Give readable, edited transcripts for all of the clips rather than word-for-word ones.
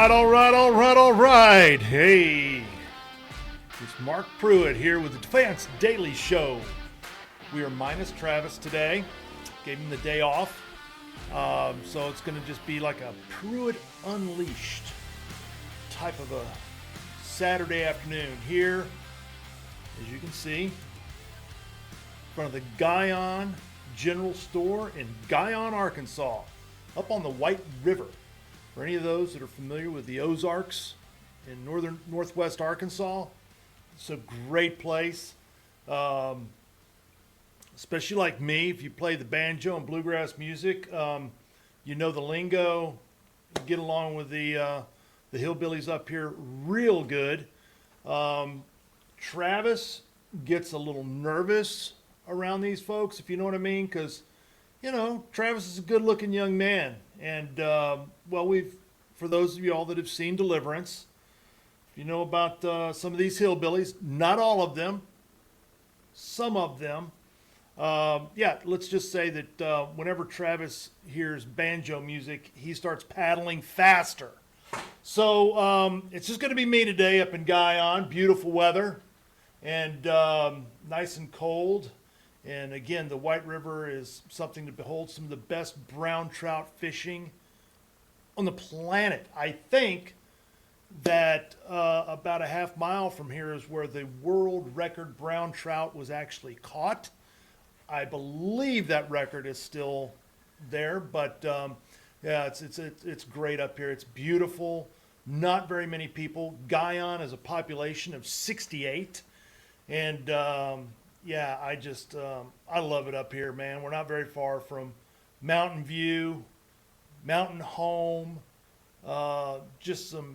All right. Hey, it's Mark Pruitt here with the Defiance Daily Show. We are minus Travis today. Gave him the day off. So it's going to just be like a Pruitt Unleashed type of a Saturday afternoon here, as you can see, in front of the Guion General Store in Guion, Arkansas, up on the White River. For any of those that are familiar with the Ozarks in northwest Arkansas, it's a great place. Especially like me, if you play the banjo and bluegrass music, you know the lingo, get along with the hillbillies up here real good. Travis gets a little nervous around these folks, if you know what I mean, because Travis is a good-looking young man, and for those of y'all that have seen Deliverance, you know about some of these hillbillies. Not all of them, some of them. Let's just say that whenever Travis hears banjo music, he starts paddling faster. So it's just going to be me today up in Guion. Beautiful weather, and nice and cold. And again, the White River is something to behold. Some of the best brown trout fishing on the planet. I think that about a half mile from here is where the world record brown trout was actually caught. I believe that record is still there, but it's great up here. It's beautiful. Not very many people. Guion is a population of 68, and I love it up here, man. We're not very far from Mountain View, Mountain Home, just some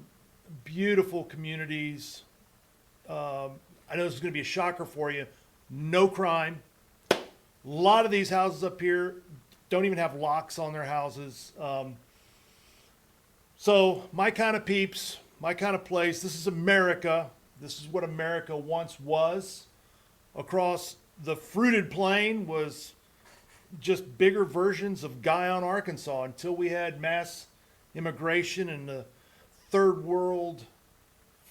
beautiful communities. I know this is going to be a shocker for you. No crime. A lot of these houses up here don't even have locks on their houses. So my kind of peeps, my kind of place. This is America. This is what America once was. Across the fruited plain was just bigger versions of Guion, Arkansas, until we had mass immigration and the third world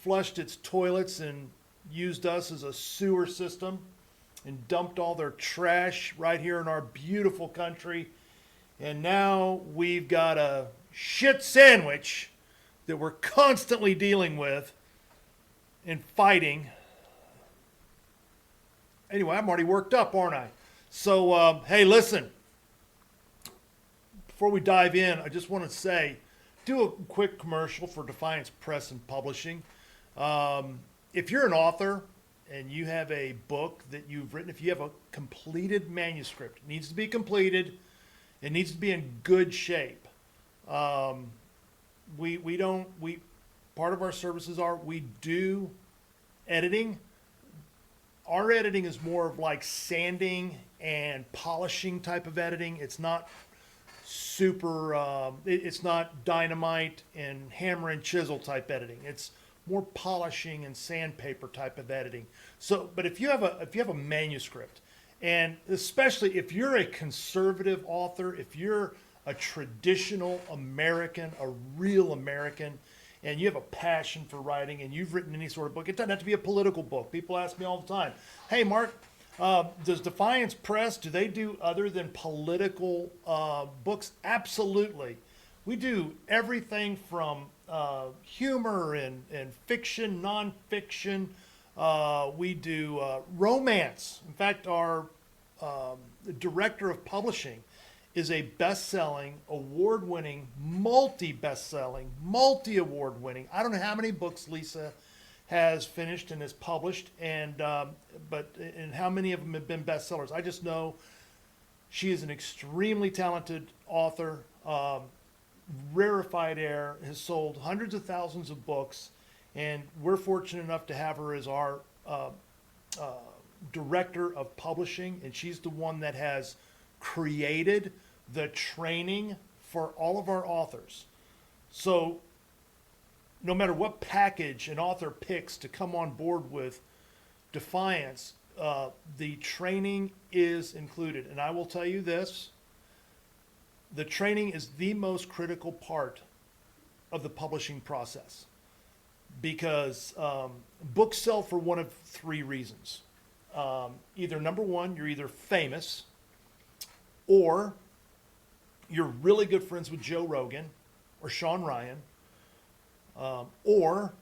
flushed its toilets and used us as a sewer system and dumped all their trash right here in our beautiful country. And now we've got a shit sandwich that we're constantly dealing with and fighting. Anyway, I'm already worked up, aren't I? So, hey, listen. Before we dive in, I just want to say, do a quick commercial for Defiance Press and Publishing. If you're an author and you have a book that you've written, if you have a completed manuscript, it needs to be completed. It needs to be in good shape. Part of our services are we do editing. Our editing is more of like sanding and polishing type of editing. It's not super, it's not dynamite and hammer and chisel type editing. It's more polishing and sandpaper type of editing. So, but if you have a manuscript, and especially if you're a conservative author, if you're a traditional American, a real American, and you have a passion for writing and you've written any sort of book, it doesn't have to be a political book. People ask me all the time, hey, Mark, does Defiance Press, do they do other than political books? Absolutely. We do everything from humor and fiction, nonfiction. We do romance. In fact, our director of publishing is a best-selling, award-winning, multi-best-selling, multi-award-winning. I don't know how many books Lisa has finished and has published, and how many of them have been bestsellers. I just know she is an extremely talented author, rarefied air, has sold hundreds of thousands of books, and we're fortunate enough to have her as our director of publishing, and she's the one that has created the training for all of our authors. So no matter what package an author picks to come on board with Defiance, the training is included. And I will tell you this, the training is the most critical part of the publishing process, because books sell for one of three reasons. Either number one, you're either famous, or you're really good friends with Joe Rogan or Sean Ryan, or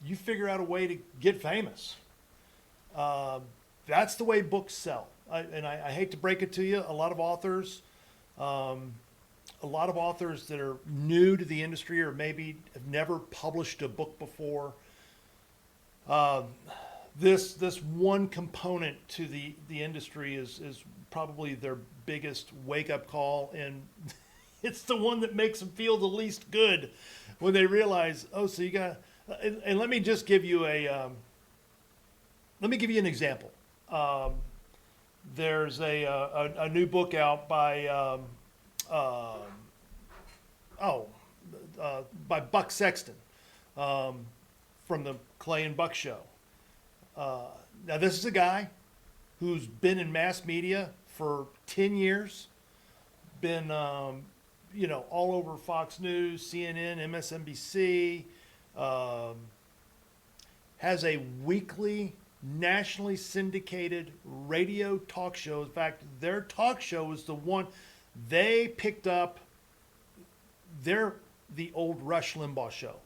you figure out a way to get famous. That's the way books sell. I hate to break it to you, a lot of authors that are new to the industry or maybe have never published a book before, this one component to the industry is probably their biggest wake-up call, and it's the one that makes them feel the least good when they realize, oh, so you got, and let me just give you an example. There's a new book out by Buck Sexton, from the Clay and Buck Show. Now this is a guy who's been in mass media for 10 years, been all over Fox News, CNN, MSNBC, has a weekly nationally syndicated radio talk show. In fact, their talk show is the one they picked up. They're the old Rush Limbaugh show,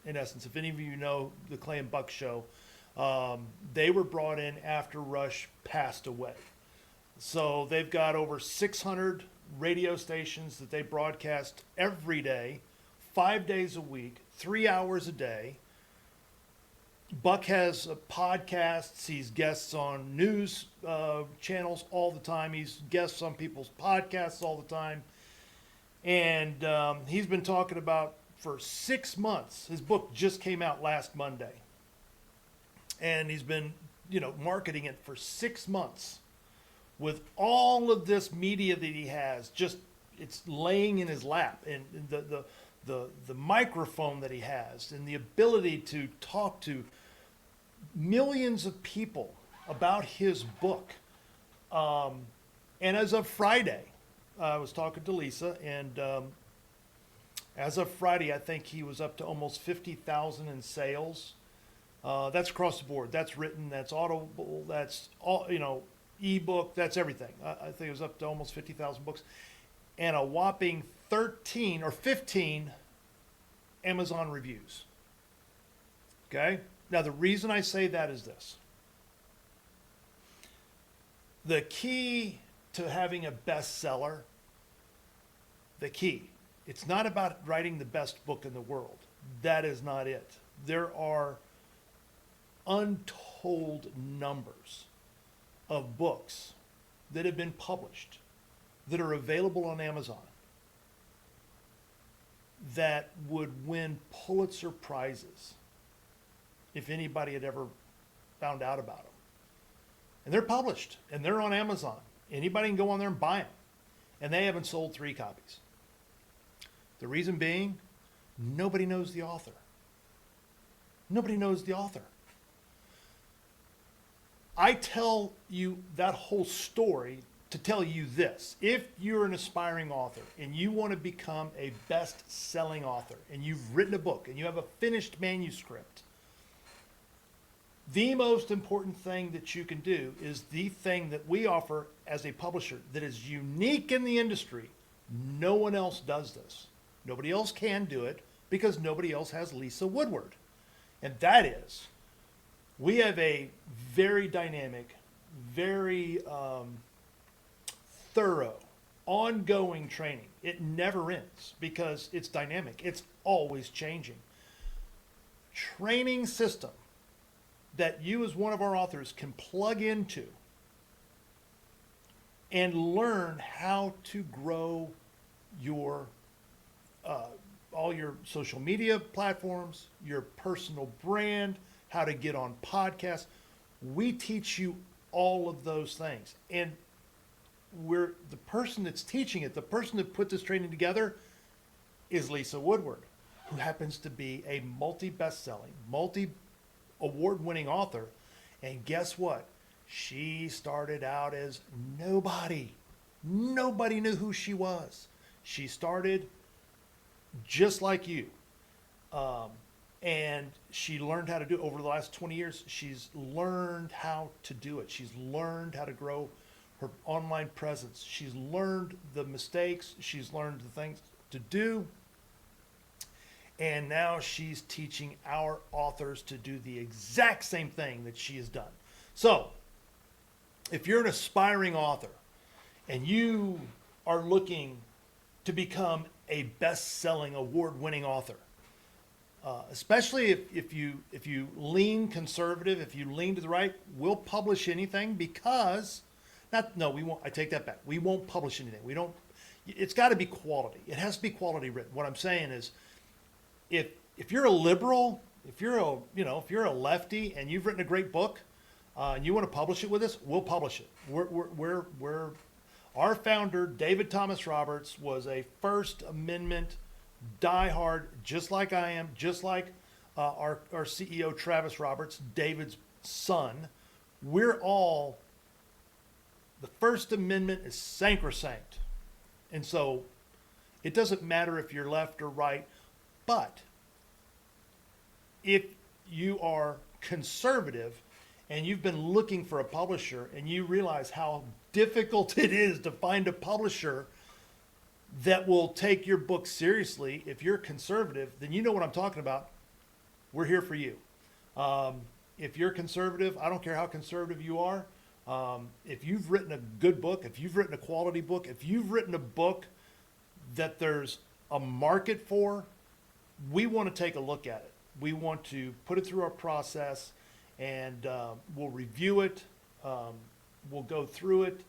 in essence. If any of you know the Clay and Buck Show, they were brought in after Rush passed away. So they've got over 600 radio stations that they broadcast every day, 5 days a week, 3 hours a day. Buck has podcasts. He's guests on news channels all the time. He's guests on people's podcasts all the time. And he's been talking about for 6 months. His book just came out last Monday. And he's been, marketing it for 6 months with all of this media that he has. Just, it's laying in his lap. And the microphone that he has and the ability to talk to millions of people about his book. And as of Friday, I was talking to Lisa, and as of Friday, I think he was up to almost 50,000 in sales. That's across the board. That's written, that's Audible, that's all, ebook, that's everything. I think it was up to almost 50,000 books, and a whopping 13 or 15 Amazon reviews. Okay? Now, the reason I say that is this. The key to having a bestseller, it's not about writing the best book in the world. That is not it. There are untold numbers of books that have been published that are available on Amazon that would win Pulitzer Prizes if anybody had ever found out about them. And they're published, and they're on Amazon. Anybody can go on there and buy them. And they haven't sold 3 copies. The reason being, nobody knows the author. Nobody knows the author. I tell you that whole story to tell you this. If you're an aspiring author and you want to become a best-selling author and you've written a book and you have a finished manuscript, the most important thing that you can do is the thing that we offer as a publisher that is unique in the industry. No one else does this. Nobody else can do it because nobody else has Lisa Woodward. And that is, we have a very dynamic, very thorough, ongoing training. It never ends because it's dynamic. It's always changing. Training system that you as one of our authors can plug into and learn how to grow your all your social media platforms, your personal brand, how to get on podcasts. We teach you all of those things. And we're the person that's teaching it, the person that put this training together is Lisa Woodward, who happens to be a multi-best-selling, multi-award-winning author. And guess what? She started out as nobody. Nobody knew who she was. She started just like you, And she learned how to do it over the last 20 years. She's learned how to do it. She's learned how to grow her online presence. She's learned the mistakes. She's learned the things to do. And now she's teaching our authors to do the exact same thing that she has done. So, if you're an aspiring author and you are looking to become a best-selling, award-winning author, especially if you lean conservative, if you lean to the right, we'll publish anything because we won't. I take that back. We won't publish anything. We don't. It's got to be quality. It has to be quality written. What I'm saying is, if you're a liberal, if you're a lefty and you've written a great book, and you want to publish it with us, we'll publish it. We're our founder, David Thomas Roberts, was a First Amendment diehard, just like I am, just like our CEO, Travis Roberts, David's son. We're all, the First Amendment is sacrosanct. And so it doesn't matter if you're left or right, but if you are conservative and you've been looking for a publisher and you realize how difficult it is to find a publisher that will take your book seriously, if you're conservative, then you know what I'm talking about. We're here for you. If you're conservative, I don't care how conservative you are. If you've written a good book, if you've written a quality book, if you've written a book that there's a market for, we want to take a look at it. We want to put it through our process, and we'll review it. We'll go through it,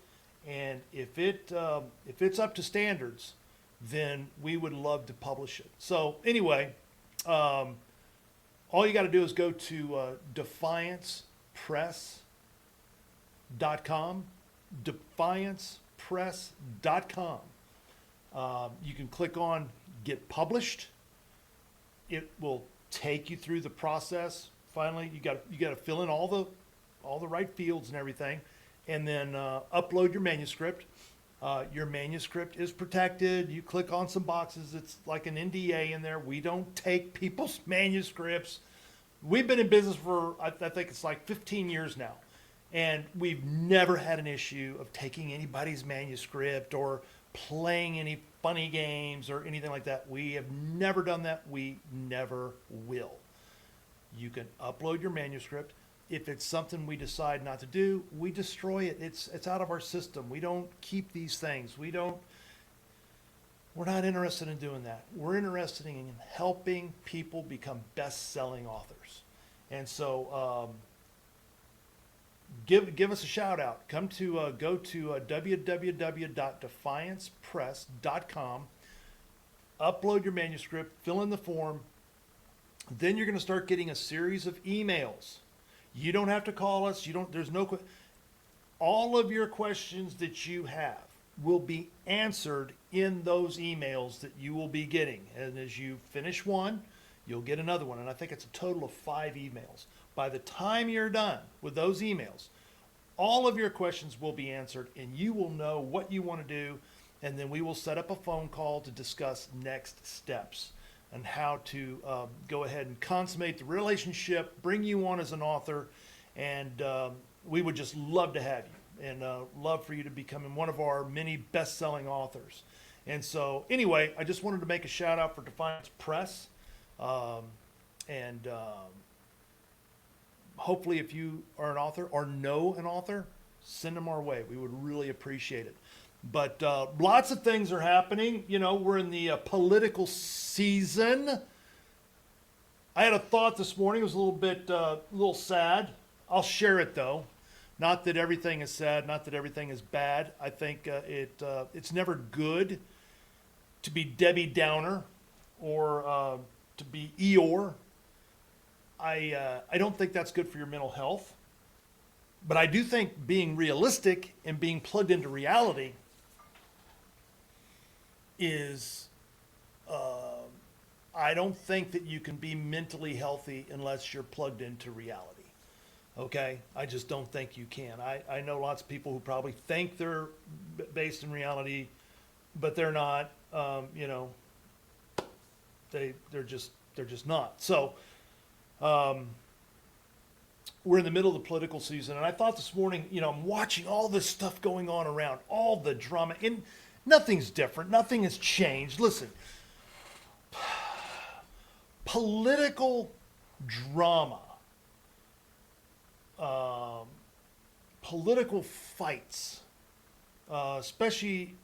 and if it's up to standards, then we would love to publish it. So anyway, all you got to do is go to defiancepress.com, defiancepress.com. You can click on Get Published. It will take you through the process. Finally, you got to fill in all the right fields and everything, and then upload your manuscript. Your manuscript is protected. You click on some boxes. It's like an NDA in there. We don't take people's manuscripts. We've been in business for, I think it's like 15 years now, and we've never had an issue of taking anybody's manuscript or playing any funny games or anything like that. We have never done that. We never will. You can upload your manuscript. If it's something we decide not to do, we destroy it. It's out of our system. We don't keep these things. We're not interested in doing that. We're interested in helping people become best-selling authors. And so give us a shout out. Go to www.defiancepress.com, upload your manuscript, fill in the form. Then you're going to start getting a series of emails. You don't have to call us. All of your questions that you have will be answered in those emails that you will be getting. And as you finish one, you'll get another one. And I think it's a total of 5 emails. By the time you're done with those emails, all of your questions will be answered and you will know what you want to do. And then we will set up a phone call to discuss next steps and how to go ahead and consummate the relationship, bring you on as an author, and we would just love to have you and love for you to become one of our many best-selling authors. And so anyway, I just wanted to make a shout out for Defiance Press, and hopefully if you are an author or know an author, send them our way. We would really appreciate it. But lots of things are happening. You know, we're in the political season. I had a thought this morning. It was a little sad. I'll share it though. Not that everything is sad. Not that everything is bad. I think it's never good to be Debbie Downer or to be Eeyore. I don't think that's good for your mental health. But I do think being realistic and being plugged into reality is, I don't think that you can be mentally healthy unless you're plugged into reality. Okay? I just don't think you can. I know lots of people who probably think they're based in reality, but they're not. They're just They're just not. So we're in the middle of the political season, and I thought this morning, I'm watching all this stuff going on around, all the drama, and nothing's different. Nothing has changed. Listen, political drama, political fights, especially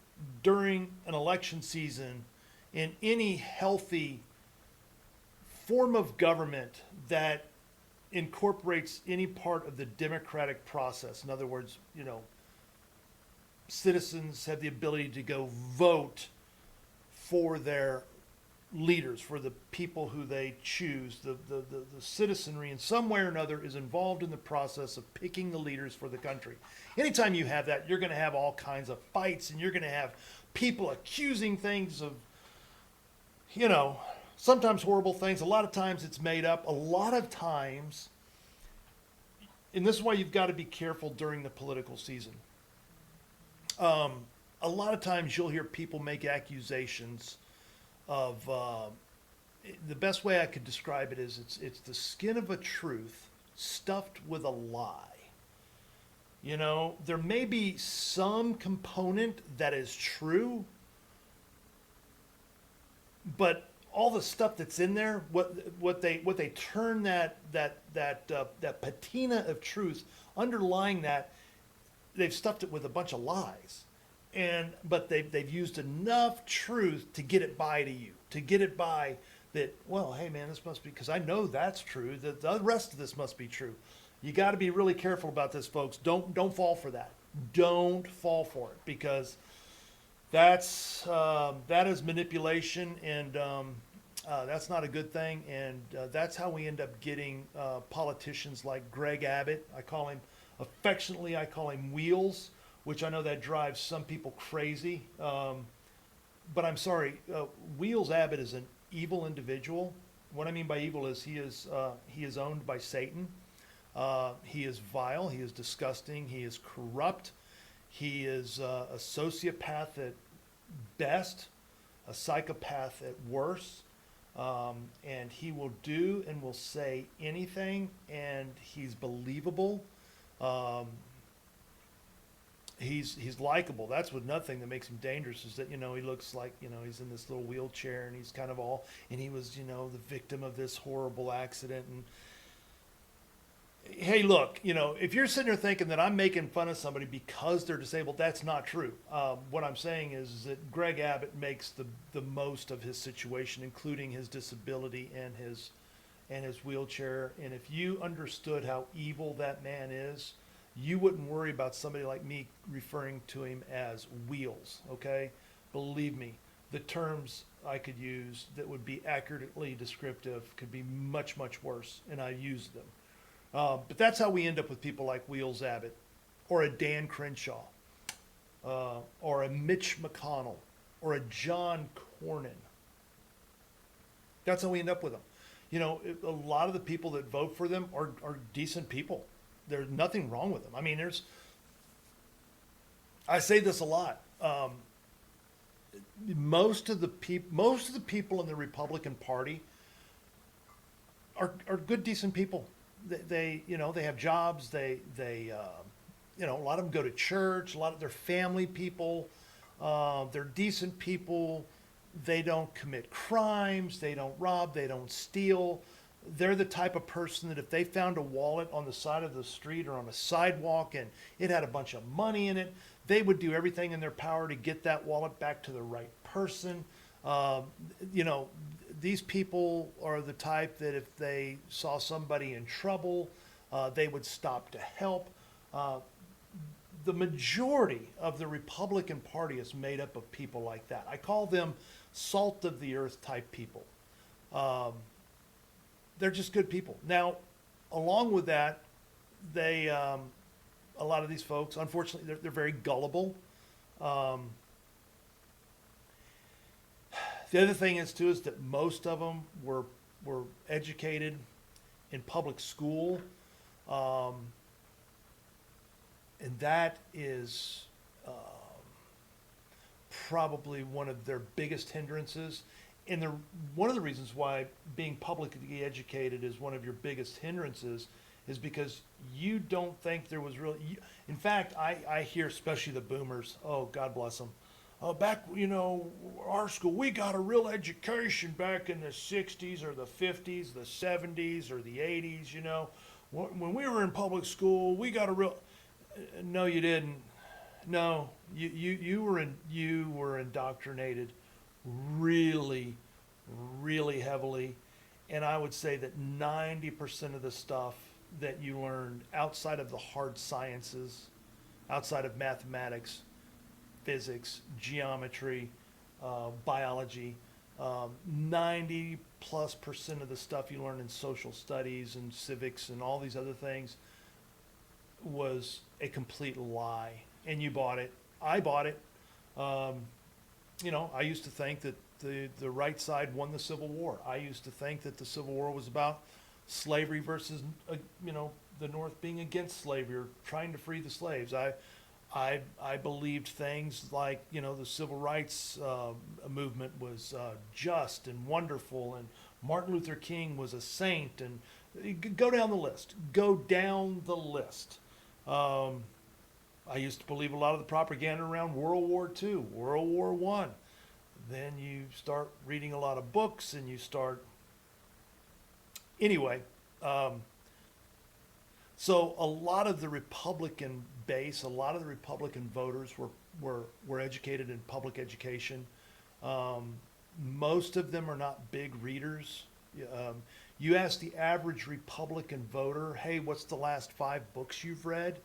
during an election season in any healthy form of government that incorporates any part of the democratic process. In other words, citizens have the ability to go vote for their leaders, for the people who they choose. The citizenry in some way or another is involved in the process of picking the leaders for the country. Anytime you have that, you're going to have all kinds of fights, and you're going to have people accusing things of, sometimes horrible things. A lot of times it's made up. A lot of times, and this is why you've got to be careful during the political season. A lot of times you'll hear people make accusations of, the best way I could describe it is it's the skin of a truth stuffed with a lie. There may be some component that is true, but all the stuff that's in there, what they turn that patina of truth underlying that, they've stuffed it with a bunch of lies, but they've used enough truth to get it by to you, to get it by that. Well, hey man, this must be, because I know that's true. That the rest of this must be true. You got to be really careful about this, folks. Don't fall for that. Don't fall for it, because that is manipulation, and that's not a good thing. And that's how we end up getting politicians like Greg Abbott. Affectionately, I call him Wheels, which I know that drives some people crazy. But I'm sorry, Wheels Abbott is an evil individual. What I mean by evil is he is owned by Satan. He is vile. He is disgusting. He is corrupt. He is a sociopath at best, a psychopath at worst. And he will do and will say anything, and he's believable. He's likable. That's what nothing that makes him dangerous is that, he looks like, he's in this little wheelchair, and he's kind of and he was, the victim of this horrible accident. And hey, look, if you're sitting there thinking that I'm making fun of somebody because they're disabled, that's not true. What I'm saying is that Greg Abbott makes the most of his situation, including his disability and his wheelchair. And if you understood how evil that man is, you wouldn't worry about somebody like me referring to him as Wheels, okay? Believe me, the terms I could use that would be accurately descriptive could be much, much worse, and I use them. But that's how we end up with people like Wheels Abbott, or a Dan Crenshaw, or a Mitch McConnell, or a John Cornyn. That's how we end up with them. A lot of the people that vote for them are decent people. There's nothing wrong with them. I mean, I say this a lot. Most of the people in the Republican Party are good, decent people. They have jobs. A lot of them go to church. A lot of their family people. They're decent people. They don't commit crimes. They don't rob. They don't steal. They're the type of person that if they found a wallet on the side of the street or on a sidewalk and it had a bunch of money in it, they would do everything in their power to get that wallet back to the right person. These people are the type that if they saw somebody in trouble, they would stop to help. The majority of the Republican Party is made up of people like that. I call them salt of the earth type people. They're just good people. Now, along with that, a lot of these folks, unfortunately, they're very gullible. The other thing is that most of them were educated in public school, and that is probably one of their biggest hindrances. and one of the reasons why being publicly educated is one of your biggest hindrances is because you don't think there was really, in fact, I hear especially the boomers, oh, God bless them. Oh, back, our school, we got a real education back in the 60s or the 50s, the 70s or the 80s, When we were in public school, we got a real, no, you didn't. No, you were indoctrinated really, really heavily. And I would say that 90% of the stuff that you learned outside of the hard sciences, outside of mathematics, physics, geometry, biology, 90+% of the stuff you learn in social studies and civics and all these other things was a complete lie. And you bought it. I bought it. I used to think that the right side won the Civil War. I used to think that the Civil War was about slavery versus, the North being against slavery or trying to free the slaves. I believed things like, the civil rights movement was just and wonderful, and Martin Luther King was a saint, and go down the list. Go down the list. I used to believe a lot of the propaganda around World War II, World War I. Then you start reading a lot of books, and you start... Anyway, so a lot of the Republican base, a lot of the Republican voters were educated in public education. Most of them are not big readers. You ask the average Republican voter, hey, what's the last 5 books you've read?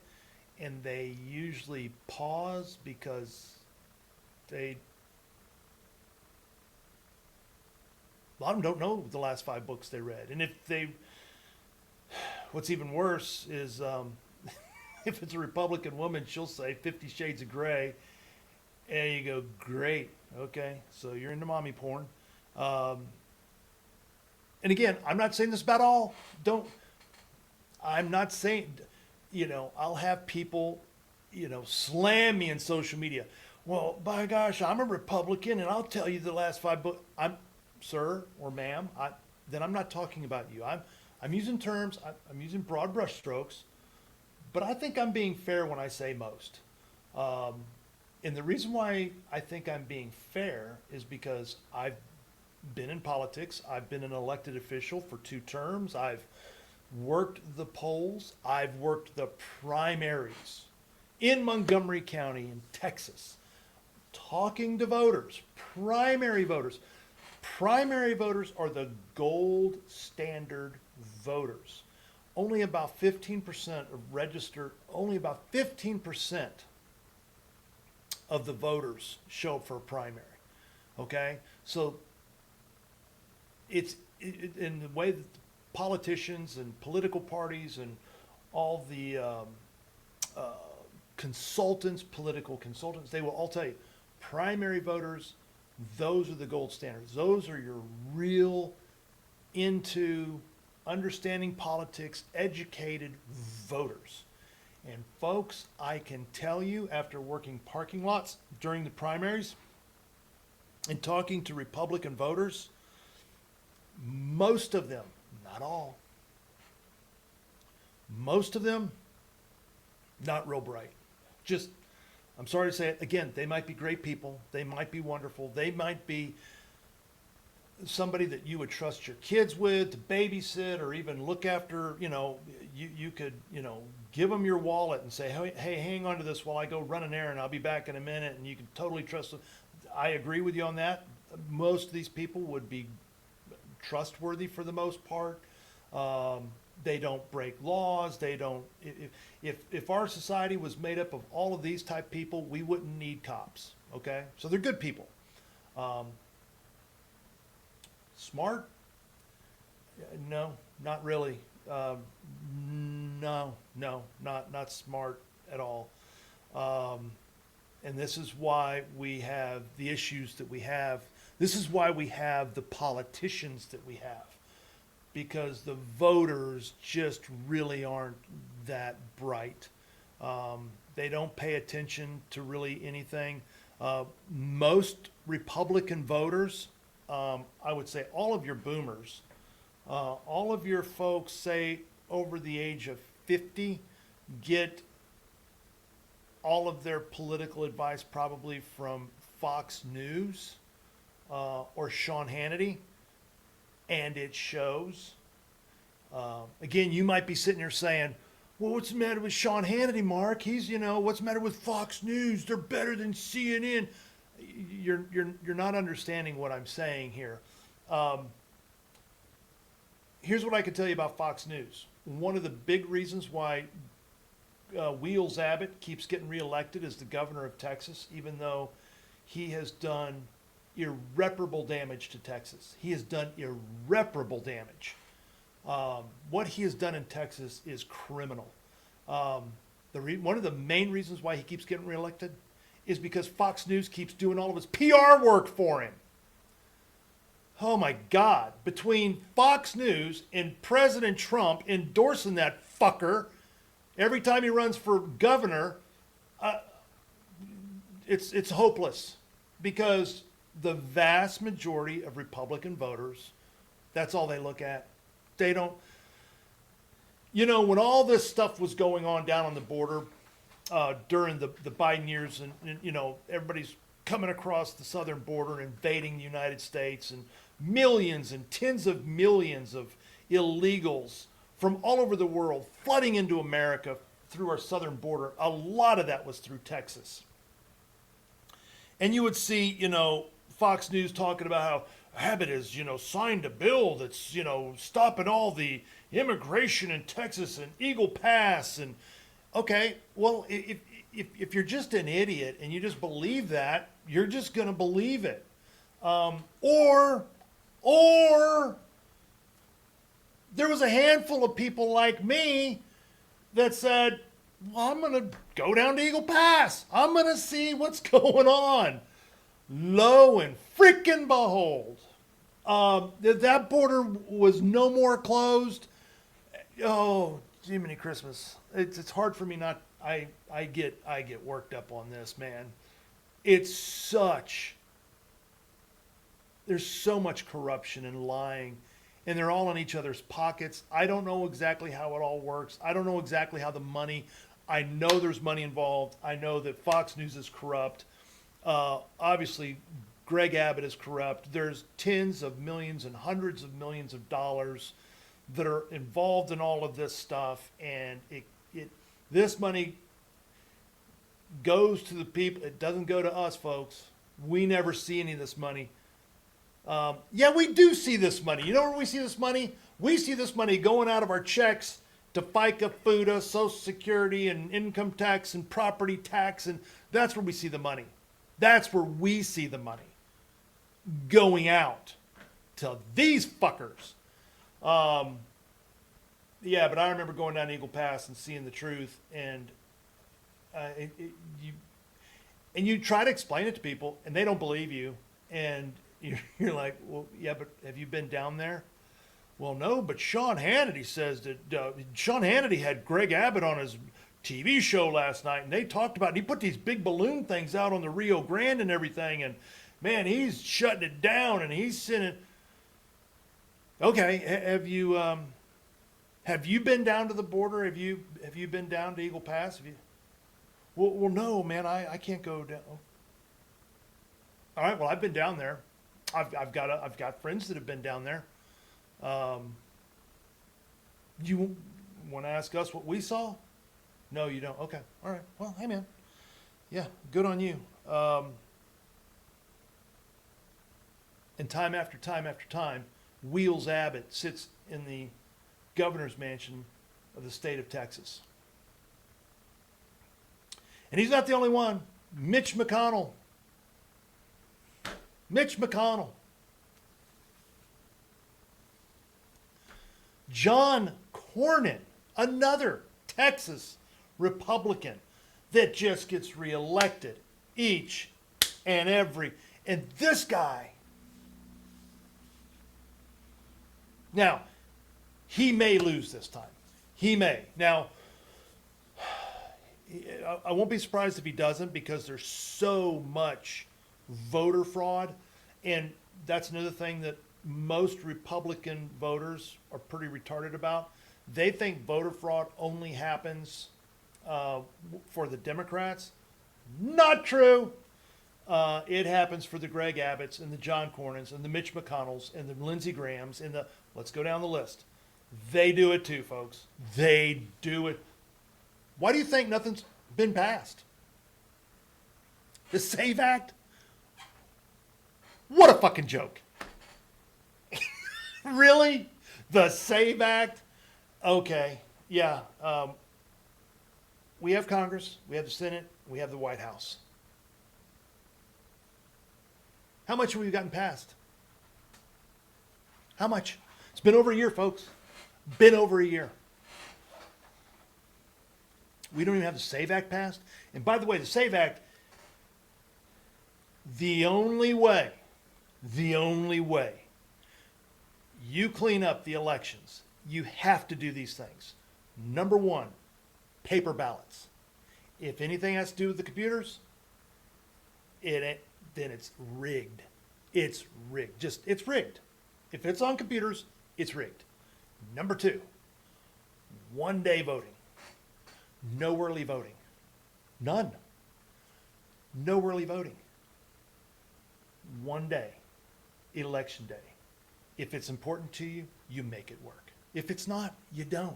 And they usually pause because a lot of them don't know the last 5 books they read. And what's even worse is if it's a Republican woman, she'll say 50 Shades of Grey. And you go, great, okay, so you're into mommy porn. And again, I'm not saying this about all. I'm not saying, I'll have people, slam me in social media. Well, by gosh, I'm a Republican, and I'll tell you the last 5 books. Sir or ma'am, then I'm not talking about you. I'm using terms, I'm using broad brush strokes, but I think I'm being fair when I say most. And the reason why I think I'm being fair is because I've been in politics. I've been an elected official for 2 terms. I've worked the polls. I've worked the primaries in Montgomery County in Texas, talking to voters, primary voters. Primary voters are the gold standard voters. Only about 15% only about 15% of the voters show up for a primary. Okay? So it's in the way that politicians and political parties and all the political consultants, they will all tell you, primary voters, those are the gold standards. Those are your real into understanding politics, educated voters. And folks, I can tell you, after working parking lots during the primaries and talking to Republican voters, most of them, not all, most of them, not real bright. Just, I'm sorry to say it, again, they might be great people. They might be wonderful. They might be somebody that you would trust your kids with to babysit or even look after. You could, give them your wallet and say, hey, hang on to this while I go run an errand. I'll be back in a minute. And you can totally trust them. I agree with you on that. Most of these people would be trustworthy for the most part. They don't break laws. They don't. If our society was made up of all of these type people, we wouldn't need cops. Okay, so they're good people. Smart? No, not really. No, not smart at all. And this is why we have the issues that we have. This is why we have the politicians that we have. Because the voters just really aren't that bright. They don't pay attention to really anything. Most Republican voters I would say all of your boomers, all of your folks, say over the age of 50, get all of their political advice probably from Fox News or Sean Hannity, and it shows. Again, you might be sitting there saying, well, what's the matter with Sean Hannity, Mark? He's, what's the matter with Fox News? They're better than CNN. You're not understanding what I'm saying here. Here's what I can tell you about Fox News. One of the big reasons why Wheels Abbott keeps getting reelected as the governor of Texas, even though he has done irreparable damage to Texas. He has done irreparable damage. What he has done in Texas is criminal. One of the main reasons why he keeps getting reelected is because Fox News keeps doing all of his PR work for him. Oh my God. Between Fox News and President Trump endorsing that fucker every time he runs for governor, it's hopeless, because the vast majority of Republican voters, that's all they look at. They don't, when all this stuff was going on down on the border during the Biden years, and everybody's coming across the southern border and invading the United States, and millions and tens of millions of illegals from all over the world flooding into America through our southern border. A lot of that was through Texas. And you would see, Fox News talking about how Abbott has, signed a bill that's, stopping all the immigration in Texas and Eagle Pass. And okay, well, if you're just an idiot and you just believe that, you're just going to believe it. Or there was a handful of people like me that said, well, I'm going to go down to Eagle Pass. I'm going to see what's going on. Lo and freaking behold, that border was no more closed. Oh, Jiminy Christmas. It's hard for me not, I get worked up on this, man. There's so much corruption and lying, and they're all in each other's pockets. I don't know exactly how it all works. I don't know exactly how I know there's money involved. I know that Fox News is corrupt. Obviously, Greg Abbott is corrupt. There's tens of millions and hundreds of millions of dollars that are involved in all of this stuff, and this money goes to the people. It doesn't go to us, folks. We never see any of this money. Yeah, we do see this money. You know where we see this money? We see this money going out of our checks to FICA, FUTA, Social Security, and income tax and property tax, and that's where we see the money. That's where we see the money going out to these fuckers. Yeah, but I remember going down to Eagle Pass and seeing the truth, and you try to explain it to people, and they don't believe you, and you're like, well, yeah, but have you been down there? Well, no, but Sean Hannity says that Sean Hannity had Greg Abbott on his TV show last night, and they talked about, and he put these big balloon things out on the Rio Grande and everything, and man, he's shutting it down, and he's sending. Okay, have you been down to the border? Have you been down to Eagle Pass? Well, no, man, I can't go down. All right, well, I've been down there. I've got friends that have been down there. You want to ask us what we saw? No, you don't. Okay. All right. Well, hey, man. Yeah, good on you. And time after time after time, Wheels Abbott sits in the governor's mansion of the state of Texas. And he's not the only one. Mitch McConnell. John Cornyn, another Texas Republican that just gets reelected each and every. And this guy, now, he may lose this time. He may. Now, I won't be surprised if he doesn't, because there's so much voter fraud. And that's another thing that most Republican voters are pretty retarded about. They think voter fraud only happens for the Democrats. Not true. It happens for the Greg Abbotts and the John Cornyn's and the Mitch McConnells and the Lindsey Grahams and let's go down the list. They do it too, folks. They do it. Why do you think nothing's been passed? The SAVE Act? What a fucking joke. Really? The SAVE Act? Okay. Yeah. We have Congress, we have the Senate, we have the White House. How much have we gotten passed? How much? It's been over a year, folks. Been over a year. We don't even have the SAVE Act passed. And by the way, the SAVE Act, the only way you clean up the elections, you have to do these things. Number one, paper ballots. If anything has to do with the computers, then it's rigged. It's rigged. It's rigged. If it's on computers, it's rigged. Number two, 1 day voting. No early voting. None. No early voting. 1 day, election day. If it's important to you, you make it work. If it's not, you don't.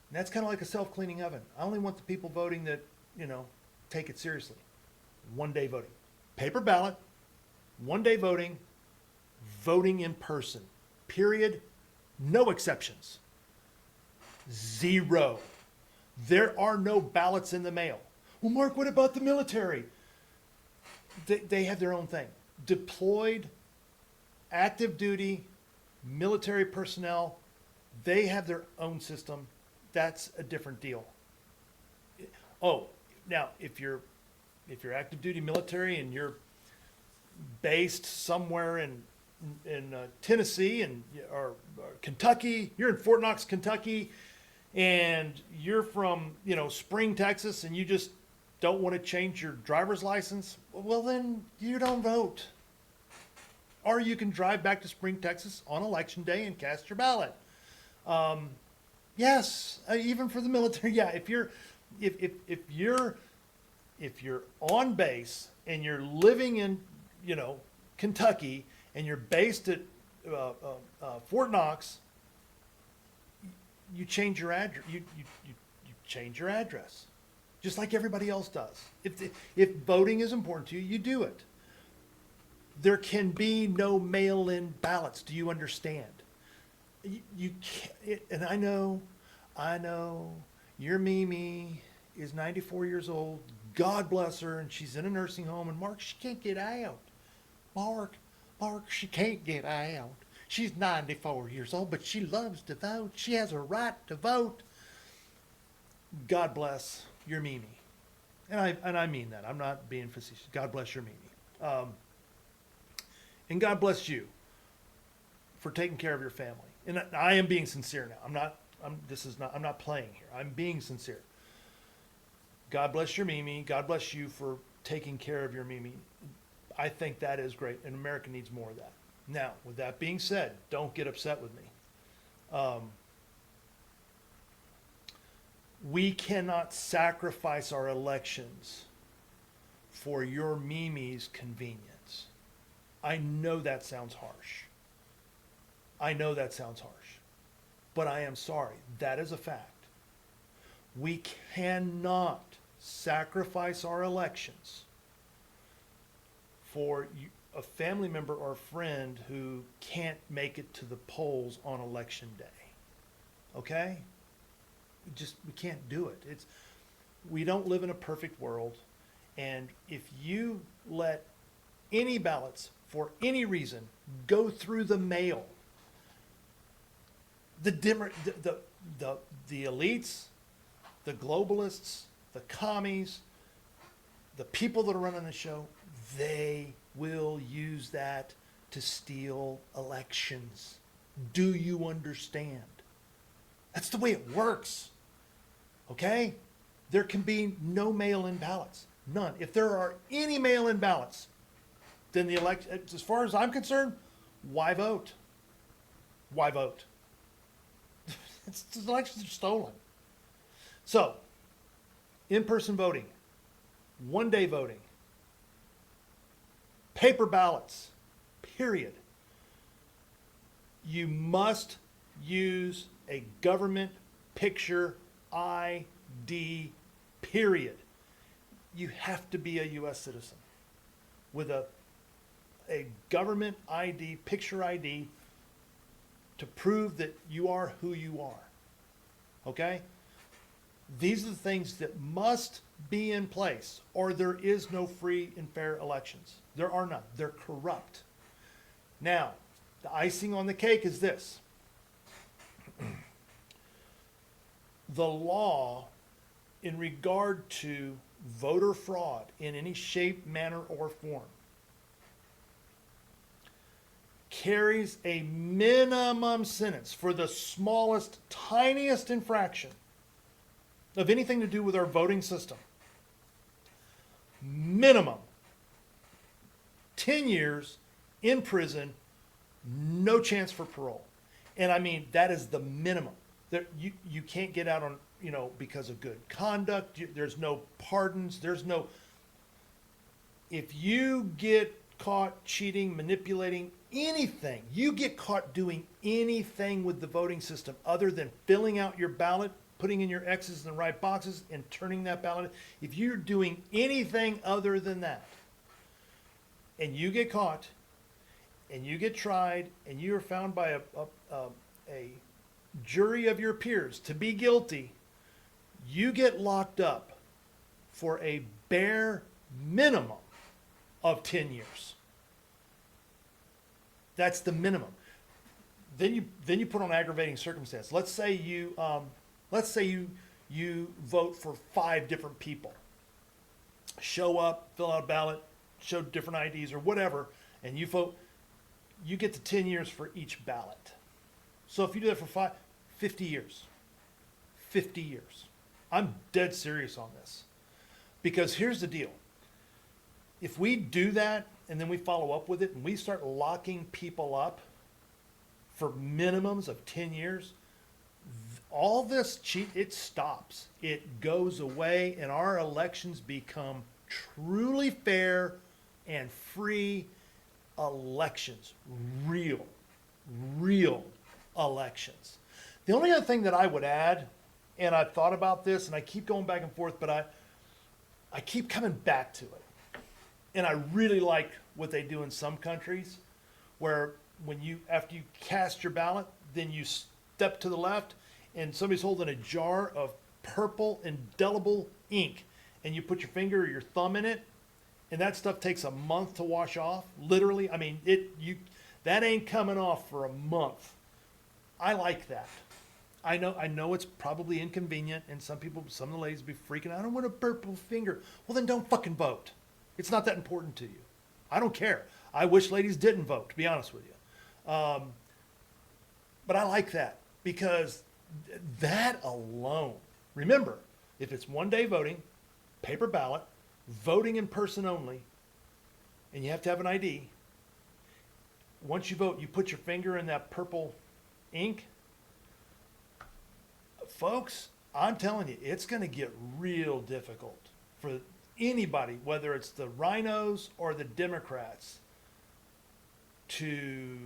And that's kind of like a self-cleaning oven. I only want the people voting that, take it seriously. 1 day voting. Paper ballot, 1 day voting, voting in person. Period. No exceptions. Zero. There are no ballots in the mail. Well, Mark, what about the military? They have their own thing. Deployed, active duty, military personnel, they have their own system. That's a different deal. Oh, now if you're active duty military and you're based somewhere in Tennessee or Kentucky, you're in Fort Knox, Kentucky, and you're from Spring, Texas, and you just don't want to change your driver's license, well then you don't vote. Or you can drive back to Spring, Texas on election day and cast your ballot. Yes, even for the military. Yeah, if you're on base and you're living in Kentucky and you're based at Fort Knox, you change your address. You change your address, just like everybody else does. If voting is important to you, you do it. There can be no mail-in ballots. Do you understand? You can't, and I know, your Mimi is 94 years old. God bless her, and she's in a nursing home. And Mark, she can't get out. Mark, she can't get out. She's 94 years old, but she loves to vote. She has a right to vote. God bless your Mimi, and I mean that. I'm not being facetious. God bless your Mimi. And God bless you for taking care of your family. And I am being sincere now. I'm not playing here. I'm being sincere. God bless your Mimi. God bless you for taking care of your Mimi. I think that is great, and America needs more of that. Now, with that being said, don't get upset with me. We cannot sacrifice our elections for your Mimi's convenience. I know that sounds harsh. But I am sorry. That is a fact. We cannot sacrifice our elections for a family member or a friend who can't make it to the polls on election day. Okay? We can't do it. We don't live in a perfect world. And if you let any ballots for any reason go through the mail, the elites, the globalists, the commies, the people that are running the show, they will use that to steal elections. Do you understand? That's the way it works. Okay? There can be no mail-in ballots. None. If there are any mail-in ballots, then the election, as far as I'm concerned, why vote? Why vote? The elections are stolen. So, in-person voting, one-day voting, paper ballots, period. You must use a government picture ID, period. You have to be a U.S. citizen with a government ID, picture ID, to prove that you are who you are. Okay? These are the things that must be in place, or there is no free and fair elections. There are none. They're corrupt. Now, the icing on the cake is this. The law in regard to voter fraud in any shape, manner, or form carries a minimum sentence for the smallest, tiniest infraction of anything to do with our voting system. Minimum 10 years in prison, no chance for parole. And I mean, that is the minimum. You can't get out on, because of good conduct. There's no pardons. If you get caught cheating, manipulating, anything, you get caught doing anything with the voting system other than filling out your ballot, putting in your X's in the right boxes, and turning that ballot, if you're doing anything other than that, and you get caught, and you get tried, and you are found by a jury of your peers to be guilty, you get locked up for a bare minimum of 10 years. That's the minimum. Then you put on aggravating circumstance. Let's say you vote for 5 different people. Show up, fill out a ballot, show different IDs or whatever, and you vote. You get to 10 years for each ballot. So if you do that for 50 years. 50 years. I'm dead serious on this. Because here's the deal. If we do that and then we follow up with it and we start locking people up for minimums of 10 years, all this it stops. It goes away and our elections become truly fair and free elections. Real elections. The only other thing that I would add, and I've thought about this and I keep going back and forth, but I keep coming back to it. And I really like what they do in some countries where after you cast your ballot, then you step to the left and somebody's holding a jar of purple indelible ink and you put your finger or your thumb in it and that stuff takes a month to wash off. Literally, I mean, that ain't coming off for a month. I like that. I know it's probably inconvenient and some of the ladies be freaking out. I don't want a purple finger. Well, then don't fucking vote. It's not that important to you. I don't care. I wish ladies didn't vote, to be honest with you. But I like that because that alone, remember, if it's one-day voting, paper ballot, voting in person only, and you have to have an ID, once you vote, you put your finger in that purple ink. Folks, I'm telling you, it's going to get real difficult for anybody, whether it's the rhinos or the Democrats, to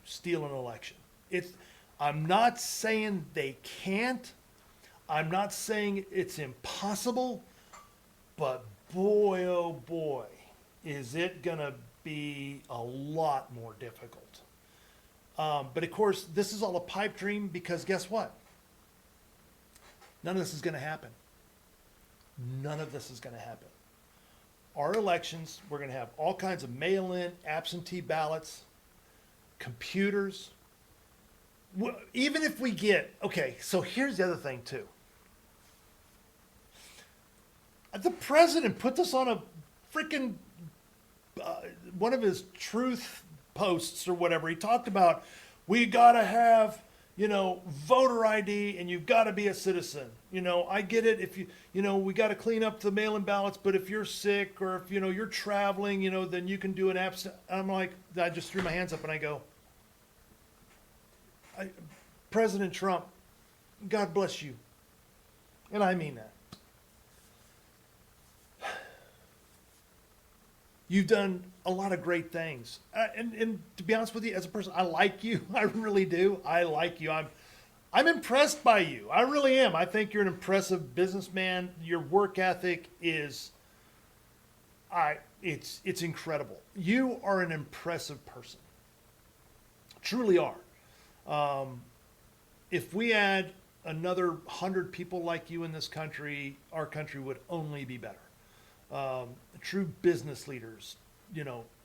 steal an election. I'm not saying they can't. I'm not saying it's impossible, but boy, oh boy, is it going to be a lot more difficult. But of course, this is all a pipe dream because guess what? None of this is going to happen. None of this is going to happen. Our elections, we're going to have all kinds of mail-in, absentee ballots, computers. Even if we get, okay, so here's the other thing too. The president put this on a freaking, one of his truth posts or whatever. He talked about, we got to have, voter ID and you've got to be a citizen. I get it if we got to clean up the mail-in ballots, but if you're sick or if, you're traveling, then you can do an absent. I'm like, I just threw my hands up and I go, President Trump, God bless you. And I mean that. You've done a lot of great things. And to be honest with you, as a person, I like you. I really do. I like you. I'm impressed by you. I really am. I think you're an impressive businessman. Your work ethic is, it's incredible. You are an impressive person. Truly are. If we had another 100 people like you in this country, our country would only be better. True business leaders,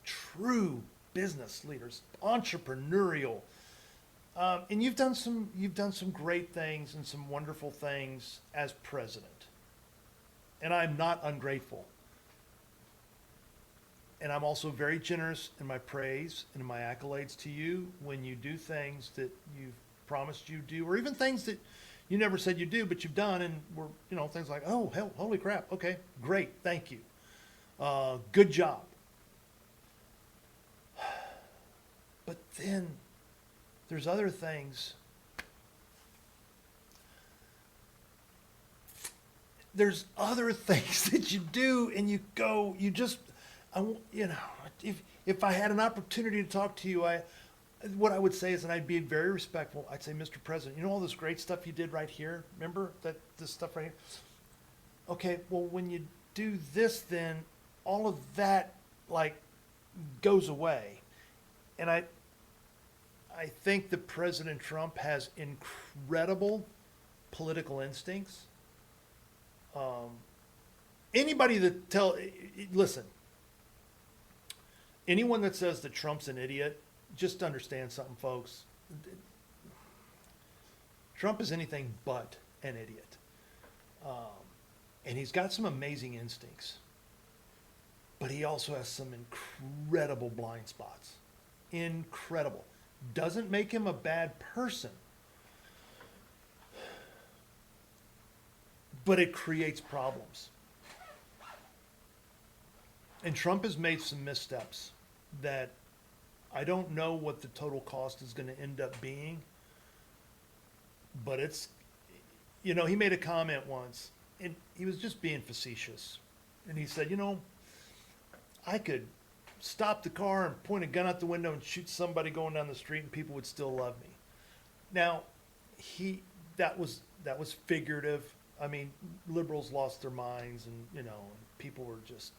true business leaders, entrepreneurial. And you've done some great things and some wonderful things as president. And I'm not ungrateful. And I'm also very generous in my praise and in my accolades to you when you do things that you've promised you do, or even things that you never said you do, but you've done, and were, things like, oh, hell, holy crap, okay, great, thank you. Good job. But then there's other things. There's other things that you do and you go, if I had an opportunity to talk to you, what I would say is, and I'd be very respectful, I'd say, Mr. President, all this great stuff you did right here? Remember this stuff right here? Okay, well, when you do this, then all of that, goes away. And I think that President Trump has incredible political instincts. Listen, anyone that says that Trump's an idiot, just understand something, folks. Trump is anything but an idiot. And he's got some amazing instincts. But he also has some incredible blind spots. Incredible. Doesn't make him a bad person. But it creates problems. And Trump has made some missteps that I don't know what the total cost is going to end up being. But it's, he made a comment once, and he was just being facetious. And he said, I could stop the car and point a gun out the window and shoot somebody going down the street and people would still love me. Now, that was figurative. I mean, liberals lost their minds and, people were just,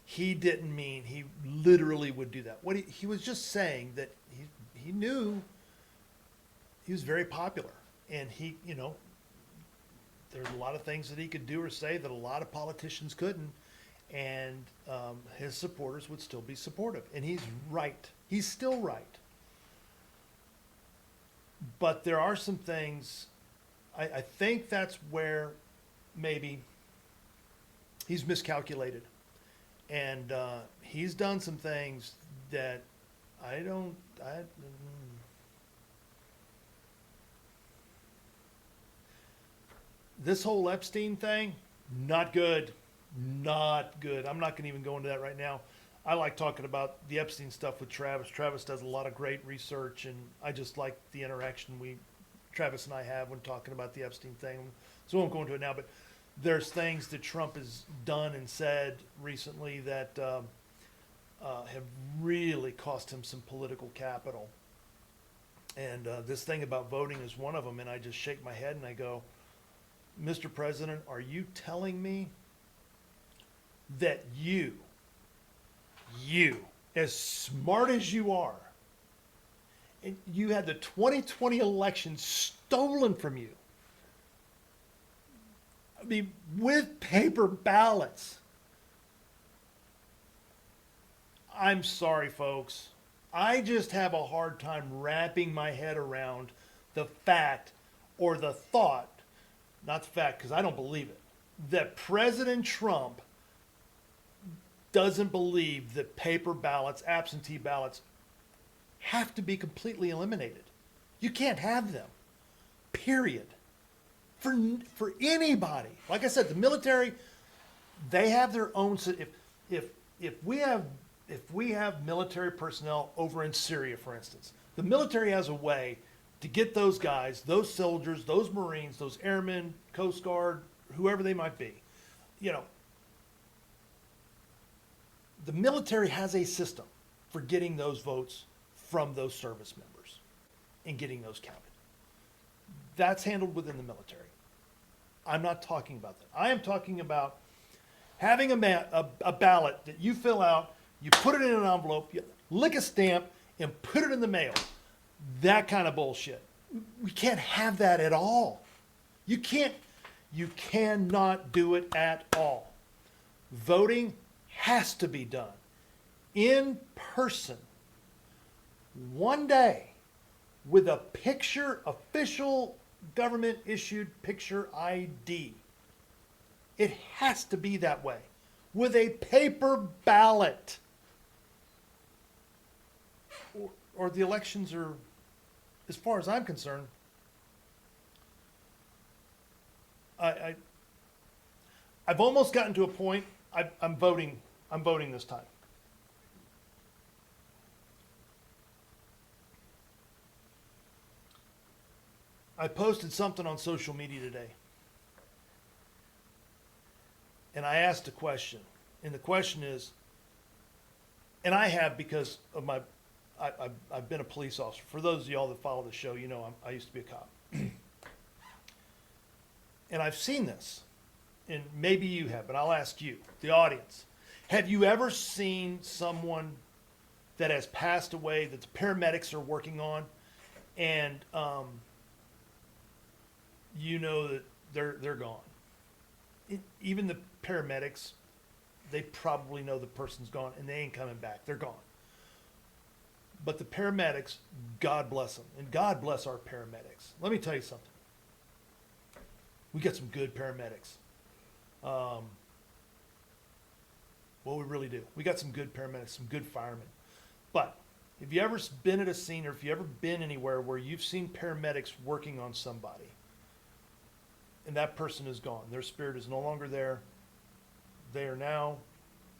He didn't mean he literally would do that. What he was just saying that he knew he was very popular. And there's a lot of things that he could do or say that a lot of politicians couldn't, and his supporters would still be supportive. And he's right. He's still right. But there are some things, I think that's where maybe he's miscalculated. And he's done some things that this whole Epstein thing, not good. Not good. I'm not going to even go into that right now. I like talking about the Epstein stuff with Travis. Travis does a lot of great research, and I just like the interaction Travis and I have when talking about the Epstein thing. So I won't go into it now, but there's things that Trump has done and said recently that have really cost him some political capital. And this thing about voting is one of them, and I just shake my head and I go, Mr. President, are you telling me that you, as smart as you are, and you had the 2020 election stolen from you? I mean, with paper ballots. I'm sorry, folks. I just have a hard time wrapping my head around the fact or the thought, not the fact because I don't believe it, that President Trump doesn't believe that paper ballots, absentee ballots, have to be completely eliminated. You can't have them, period. For anybody. Like I said, the military, they have their own, if we have military personnel over in Syria, for instance, the military has a way to get those guys, those soldiers, those Marines, those airmen, Coast Guard, whoever they might be, you know, the military has a system for getting those votes from those service members and getting those counted. That's handled within the military. I'm not talking about that. I am talking about having a ballot that you fill out, you put it in an envelope, you lick a stamp, and put it in the mail. That kind of bullshit. We can't have that at all. You cannot do it at all. Voting has to be done in person, one day, with a picture, official government issued picture ID. It has to be that way, with a paper ballot. Or the elections are, as far as I'm concerned, I've almost gotten to a point. I'm voting this time. I posted something on social media today, and I asked a question, and the question is, and I have, because of I've been a police officer. For those of y'all that follow the show, you know I used to be a cop. And I've seen this, and maybe you have, but I'll ask you, the audience. Have you ever seen someone that has passed away that the paramedics are working on, and you know that they're gone? Even the paramedics, they probably know the person's gone, and they ain't coming back. They're gone. But the paramedics, God bless them, and God bless our paramedics. Let me tell you something. We got some good paramedics. Well, we really do. We got some good paramedics, some good firemen. But if you ever been at a scene, or if you ever been anywhere where you've seen paramedics working on somebody, and that person is gone, their spirit is no longer there, they are now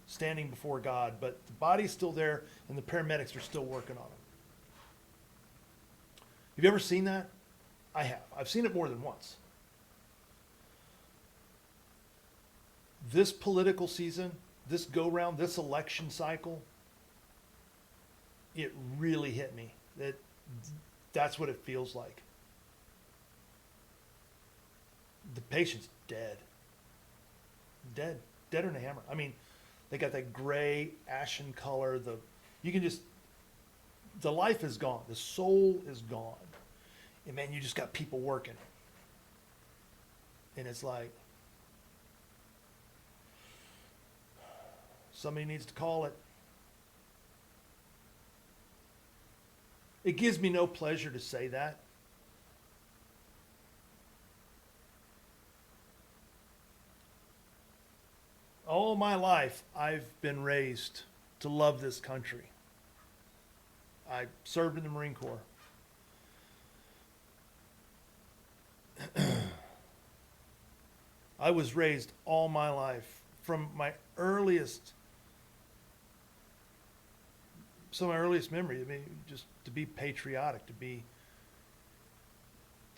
standing before God, but the body's still there, and the paramedics are still working on them. Have you ever seen that? I have. I've seen it more than once. This political season, this go-round, this election cycle, it really hit me. That's what it feels like. The patient's dead. Deader than a hammer. I mean, they got that gray, ashen color. The life is gone. The soul is gone. And man, you just got people working. And it's like, somebody needs to call it. It gives me no pleasure to say that. All my life, I've been raised to love this country. I served in the Marine Corps. I was raised all my life, from my earliest memory, I mean, just to be patriotic, to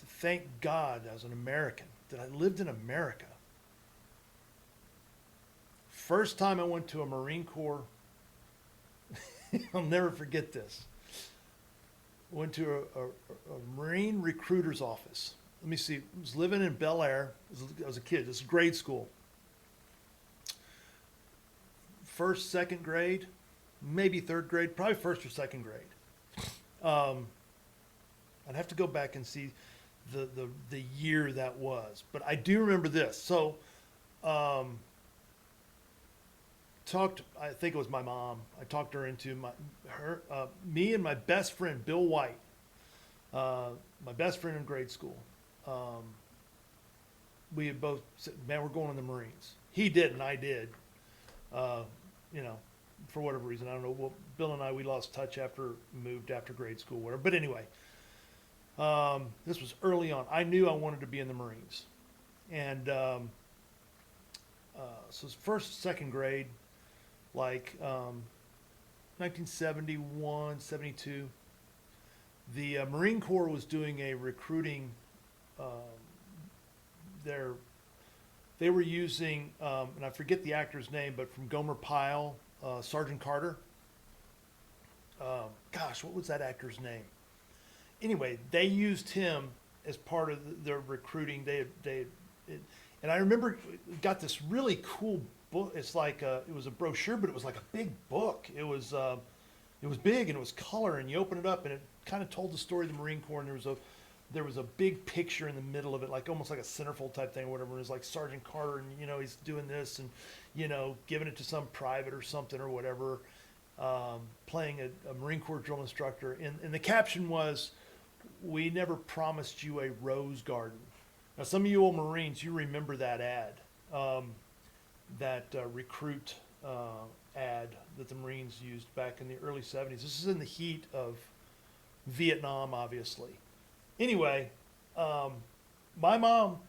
thank God as an American that I lived in America. First time I went to a Marine Corps, I'll never forget this. Went to a Marine recruiter's office. Let me see, I was living in Bel Air. I was a kid, this is grade school. First, second grade, maybe third grade, probably first or second grade. I'd have to go back and see the year that was, but I do remember this. So, I think it was my mom. I talked her into me and my best friend, Bill White, my best friend in grade school. We had both said, man, we're going in the Marines. He did, and I did. for whatever reason. I don't know. Well, Bill and I, we lost touch moved after grade school, whatever. But anyway, this was early on. I knew I wanted to be in the Marines. And so it's first, second grade, like 1971, 72. The Marine Corps was doing a recruiting. Um, they were using, and I forget the actor's name, but from Gomer Pyle, Sergeant Carter. Gosh, what was that actor's name? Anyway, they used him as part of their recruiting. And I remember we got this really cool book. It's like it was a brochure, but it was like a big book. It was big and it was color, and you open it up and it kind of told the story of the Marine Corps. And there was a big picture in the middle of it, like almost like a centerfold type thing or whatever. It was like Sergeant Carter, and he's doing this and giving it to some private or something or whatever, playing a Marine Corps drill instructor. And the caption was, "We never promised you a rose garden." Now, some of you old Marines, you remember that ad, that recruit ad that the Marines used back in the early 70s. This is in the heat of Vietnam, obviously. Anyway, my mom,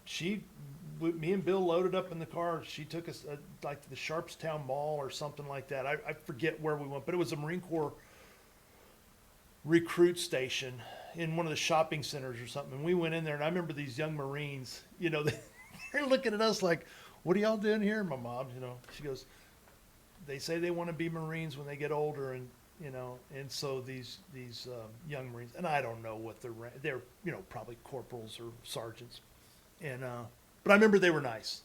me and Bill loaded up in the car. She took us like to the Sharpstown Mall or something like that. I forget where we went, but it was a Marine Corps recruit station in one of the shopping centers or something. And we went in there, and I remember these young Marines, they're looking at us like, "What are y'all doing here?" And my mom, she goes, "They say they want to be Marines when they get older." And so these young Marines, and I don't know what they're probably corporals or sergeants. And but I remember they were nice,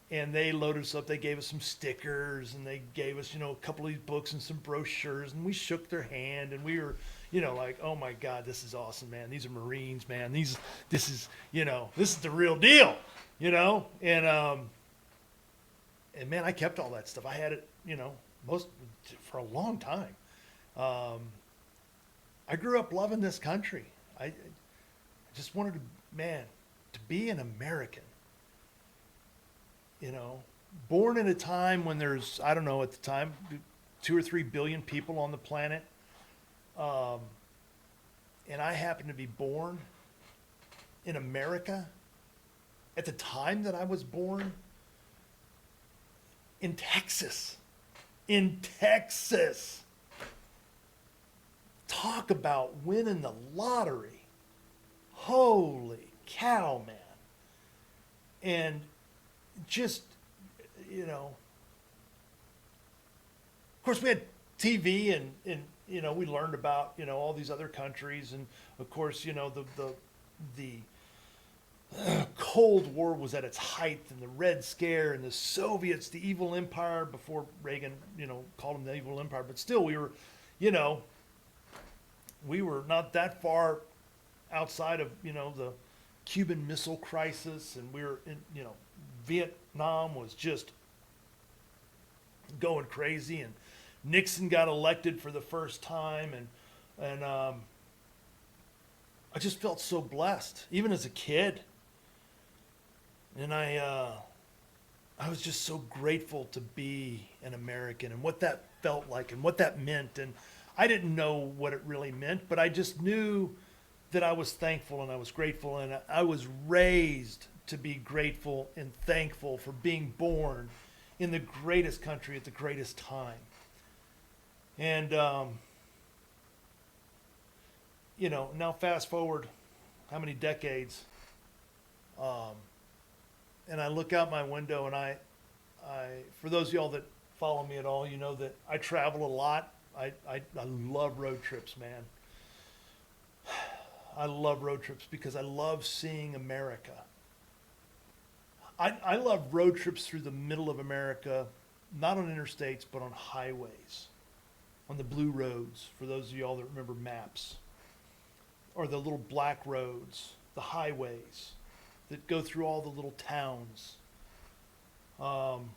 and they loaded us up. They gave us some stickers, and they gave us a couple of these books and some brochures, and we shook their hand, and we were like, "Oh my God, this is awesome, man. These are Marines, man. This is the real deal." And man, I kept all that stuff. I had it most for a long time. I grew up loving this country. I just wanted to be an American. Born in a time when there's, I don't know, at the time, 2 or 3 billion people on the planet. And I happened to be born in America at the time that I was born in Texas. In Texas. Talk about winning the lottery. Holy cow, man. And just, of course we had TV and we learned about, all these other countries. And of course, the Cold War was at its height, and the Red Scare and the Soviets, the evil empire, before Reagan, called them the evil empire. But still, we were not that far outside of, the Cuban Missile Crisis, and we were in, Vietnam was just going crazy, and Nixon got elected for the first time, and I just felt so blessed, even as a kid. And I was just so grateful to be an American and what that felt like and what that meant. And I didn't know what it really meant, but I just knew that I was thankful and I was grateful, and I was raised to be grateful and thankful for being born in the greatest country at the greatest time. And, now fast forward how many decades, and I look out my window, and I for those of y'all that follow me at all, you know that I travel a lot. I love road trips, man. I love road trips because I love seeing America. I love road trips through the middle of America, not on interstates, but on highways, on the blue roads, for those of y'all that remember maps, or the little black roads, the highways that go through all the little towns, and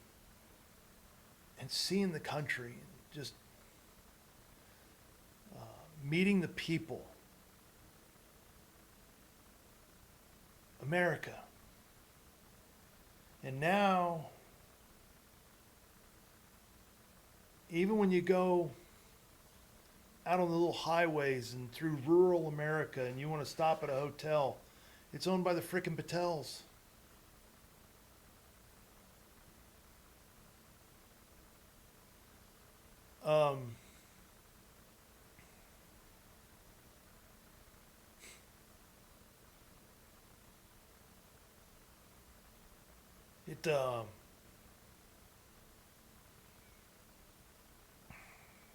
seeing the country, just meeting the people. America. And now, even when you go out on the little highways and through rural America and you want to stop at a hotel, it's owned by the frickin' Patels. Um, it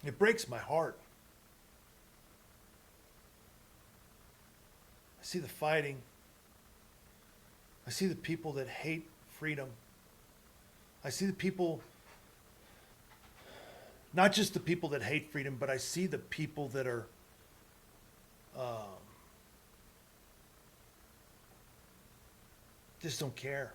it breaks my heart. I see the fighting. I see the people that hate freedom. I see the people, not just the people that hate freedom, but I see the people that are just don't care.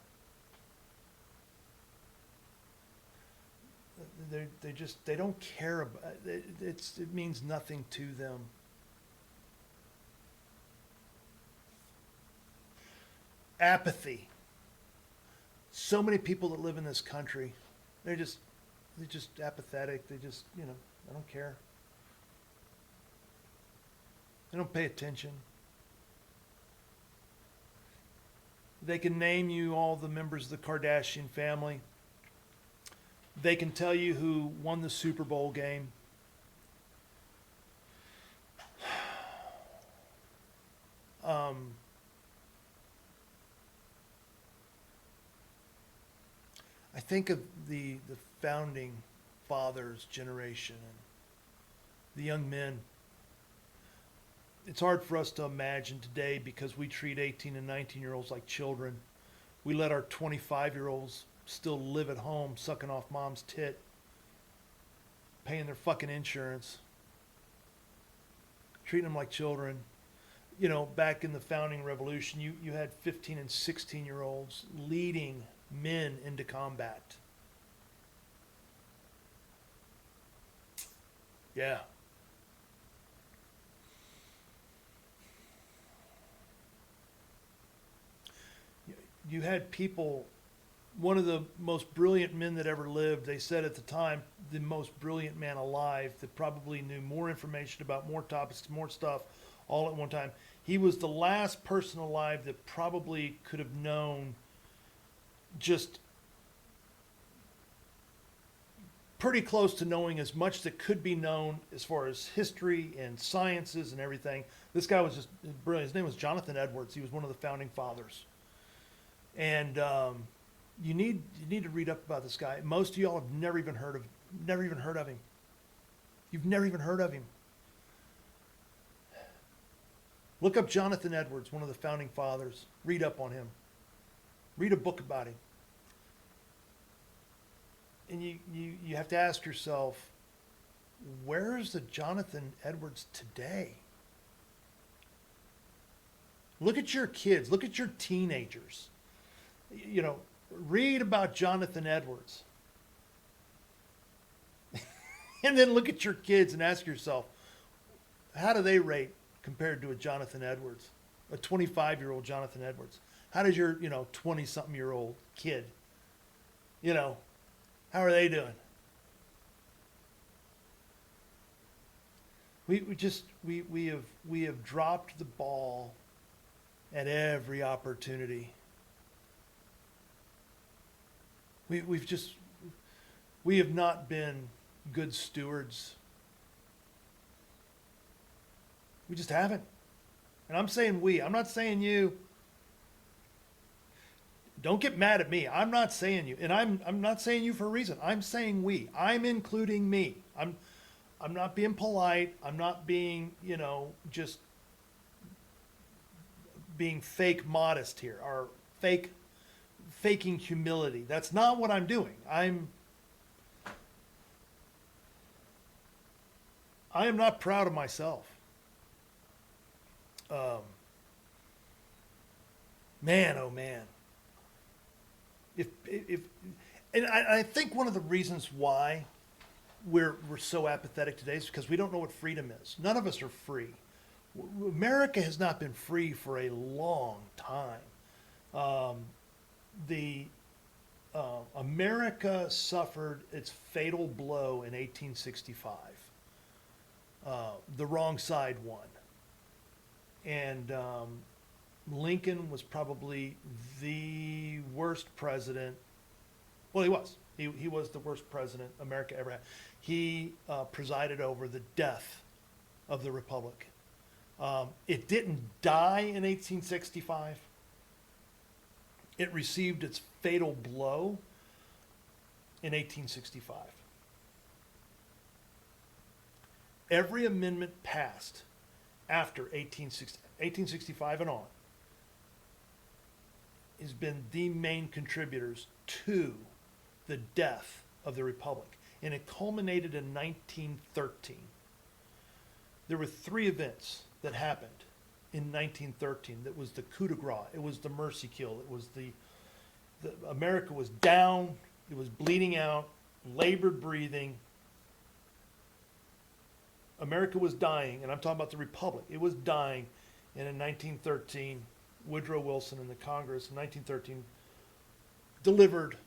They don't care about it. It means nothing to them. Apathy. So many people that live in this country, they're just apathetic. They just, I don't care. They don't pay attention. They can name you all the members of the Kardashian family. They can tell you who won the Super Bowl game. I think of the founding fathers generation and the young men. It's hard for us to imagine today because we treat 18 and 19-year-olds like children. We let our 25-year-olds still live at home sucking off mom's tit, paying their fucking insurance, treating them like children. Back in the founding revolution, you had 15 and 16-year-olds leading men into combat. Yeah. You had people, one of the most brilliant men that ever lived, they said at the time, the most brilliant man alive that probably knew more information about more topics, more stuff all at one time. He was the last person alive that probably could have known just pretty close to knowing as much that could be known as far as history and sciences and everything. This guy was just brilliant. His name was Jonathan Edwards. He was one of the founding fathers. And you need to read up about this guy. Most of y'all have never even heard of him. You've never even heard of him. Look up Jonathan Edwards, one of the founding fathers. Read up on him. Read a book about him. And you have to ask yourself, where is the Jonathan Edwards today? Look at your kids. Look at your teenagers. Read about Jonathan Edwards. And then look at your kids and ask yourself, how do they rate compared to a Jonathan Edwards, a 25-year-old Jonathan Edwards? How does your, 20-something-year-old kid, how are they doing? We have dropped the ball at every opportunity. We have not been good stewards. We just haven't. And I'm saying we. I'm not saying you. Don't get mad at me. I'm not saying you. And I'm not saying you for a reason. I'm saying we. I'm including me. I'm not being polite. I'm not being, just being fake modest here or faking humility. That's not what I'm doing. I am not proud of myself. Man, oh man. If and I think one of the reasons why we're so apathetic today is because we don't know what freedom is. None of us are free. America has not been free for a long time. America suffered its fatal blow in 1865. The wrong side won. And Lincoln was probably the worst president. Well, he was. He was the worst president America ever had. He presided over the death of the Republic. It didn't die in 1865. It received its fatal blow in 1865. Every amendment passed after 1865 and on has been the main contributors to the death of the Republic. And it culminated in 1913. There were three events that happened in 1913. That was the coup de grace. It was the mercy kill. It was the America was down. It was bleeding out, labored breathing. America was dying, and I'm talking about the Republic. It was dying, and in 1913, Woodrow Wilson and the Congress in 1913 delivered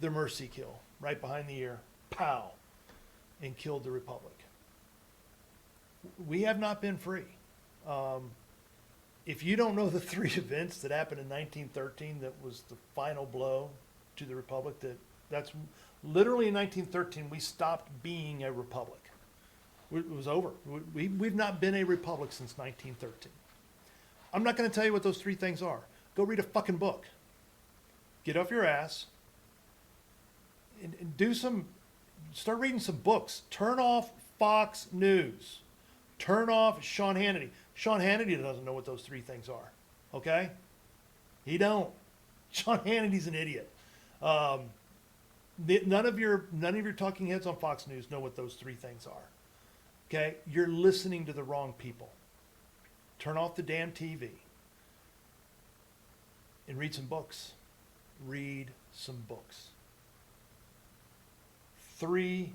the mercy kill right behind the ear, pow, and killed the Republic. We have not been free. If you don't know the three events that happened in 1913 that was the final blow to the Republic, that's literally in 1913 we stopped being a republic. It was over. We've not been a republic since 1913. I'm not going to tell you what those three things are. Go read a fucking book. Get off your ass and start reading some books. Turn off Fox News. Turn off Sean Hannity. Sean Hannity doesn't know what those three things are. Okay? He don't. Sean Hannity's an idiot. None of your talking heads on Fox News know what those three things are. Okay? You're listening to the wrong people. Turn off the damn TV and read some books. Read some books. Three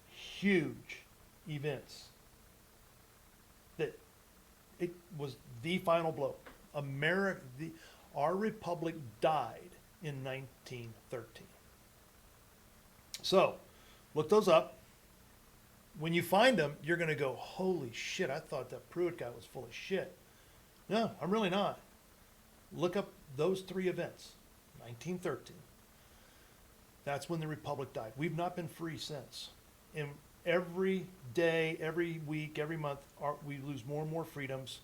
huge events that it was the final blow. Our republic died in 1913. So, look those up. When you find them, you're going to go, holy shit, I thought that Pruitt guy was full of shit. No, I'm really not. Look up those three events. 1913. That's when the Republic died. We've not been free since. And every day, every week, every month, we lose more and more freedoms.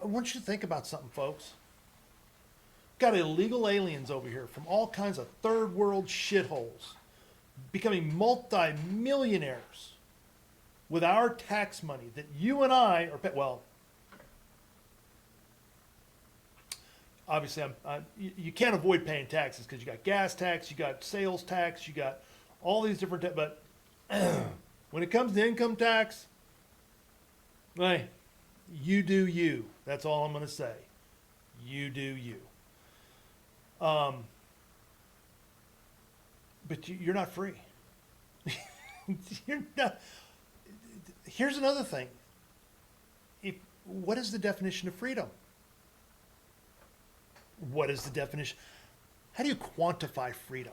I want you to think about something, folks. Got illegal aliens over here from all kinds of third world shitholes becoming multi-millionaires with our tax money that you and I are well, obviously you can't avoid paying taxes because you got gas tax, you got sales tax, you got all these different but when it comes to income tax, hey, you do you. That's all I'm going to say. You do you. But you're not free. You're not. Here's another thing. What is the definition of freedom? What is the definition? How do you quantify freedom?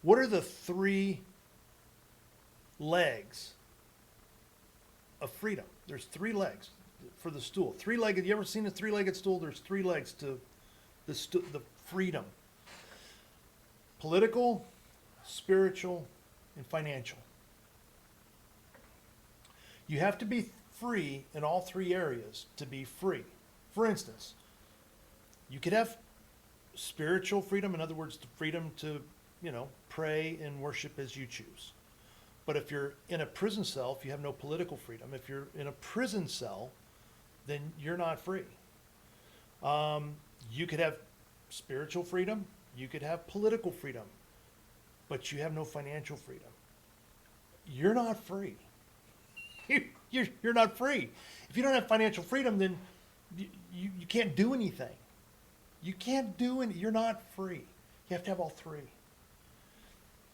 What are the three legs of freedom? There's three legs for the stool. Three-legged. You ever seen a three-legged stool? There's three legs to the freedom. Political, spiritual, and financial. You have to be free in all three areas to be free. For instance, you could have spiritual freedom, in other words, the freedom to, pray and worship as you choose. But if you're in a prison cell, if you have no political freedom, if you're in a prison cell, then you're not free. You could have spiritual freedom. You could have political freedom, but you have no financial freedom. You're not free. You're not free. If you don't have financial freedom, then you can't do anything. You can't do any. You're not free. You have to have all three.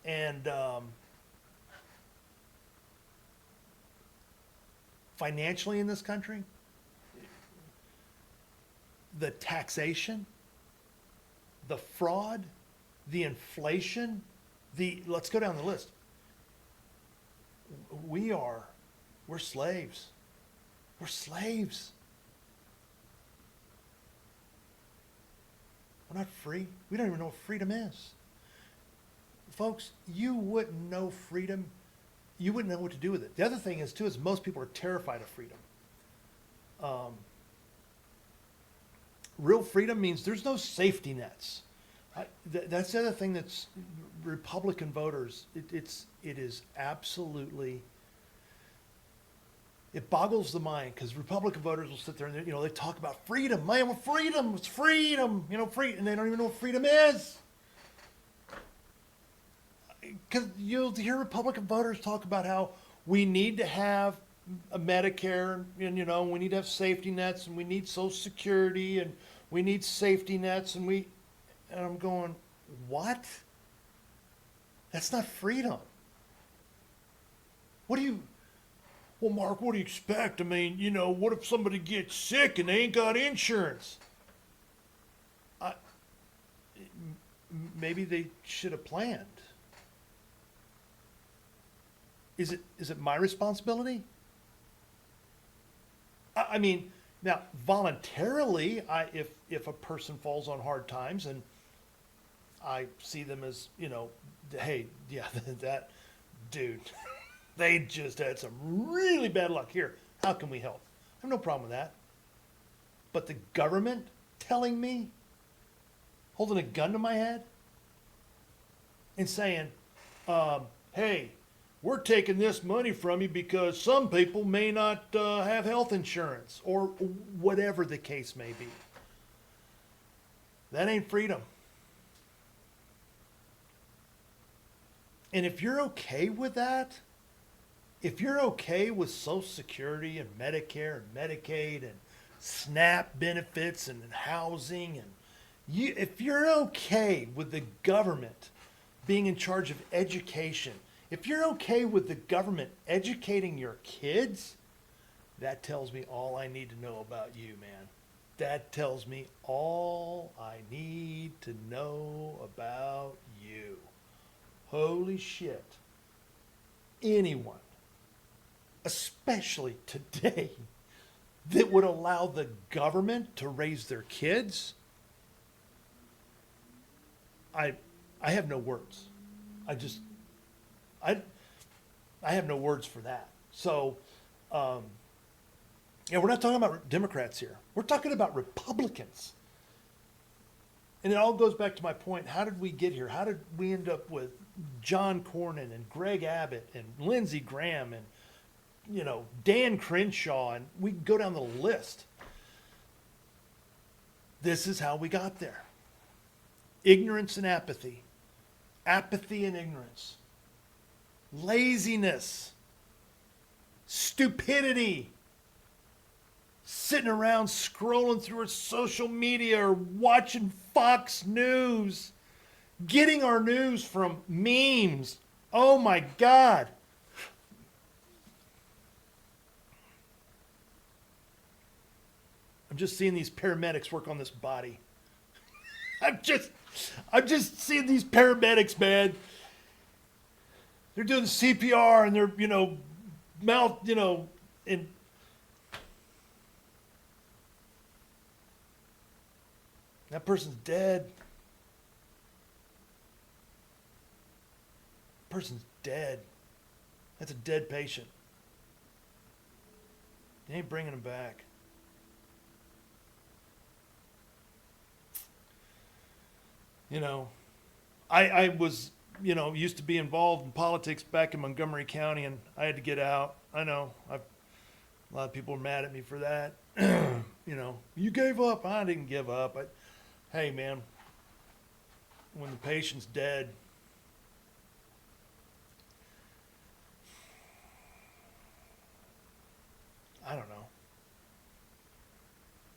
And financially in this country, the taxation the fraud, the inflation, let's go down the list. We're slaves. We're slaves. We're not free. We don't even know what freedom is. Folks, you wouldn't know freedom. You wouldn't know what to do with it. The other thing is, too, is most people are terrified of freedom. Real freedom means there's no safety nets. That's the other thing that's Republican voters. It is absolutely. It boggles the mind because Republican voters will sit there and they talk about freedom. Man, well, freedom, it's freedom, free, and they don't even know what freedom is. Because you'll hear Republican voters talk about how we need to have a Medicare, and we need to have safety nets, and we need Social Security, and we need safety nets, and I'm going, what? That's not freedom. Well, Mark, what do you expect? I mean, what if somebody gets sick and they ain't got insurance? Maybe they should have planned. Is it my responsibility? I mean, now voluntarily, if a person falls on hard times and I see them as, hey, yeah, that dude, they just had some really bad luck. Here, how can we help? I have no problem with that. But the government telling me, holding a gun to my head and saying, hey, we're taking this money from you because some people may not have health insurance or whatever the case may be. That ain't freedom. And if you're okay with that, if you're okay with Social Security and Medicare and Medicaid and SNAP benefits and housing, and if you're okay with the government being in charge of education, if you're okay with the government educating your kids, that tells me all I need to know about you, man. That tells me all I need to know about you. Holy shit. Anyone, especially today, that would allow the government to raise their kids, I have no words. I have no words for that. So, we're not talking about Democrats here. We're talking about Republicans. And it all goes back to my point. How did we get here? How did we end up with John Cornyn and Greg Abbott and Lindsey Graham and, Dan Crenshaw, and we go down the list. This is how we got there. Ignorance and apathy. Apathy and ignorance. Laziness, stupidity, sitting around scrolling through our social media or watching Fox News, getting our news from memes. Oh my God. I'm just seeing these paramedics work on this body. I'm just seeing these paramedics, man. They're doing CPR and they're, mouth, and that person's dead. Person's dead. That's a dead patient. They ain't bringing him back. I was, used to be involved in politics back in Montgomery County, and I had to get out. I know. A lot of people are mad at me for that. You gave up. I didn't give up. Hey, man, when the patient's dead, I don't know.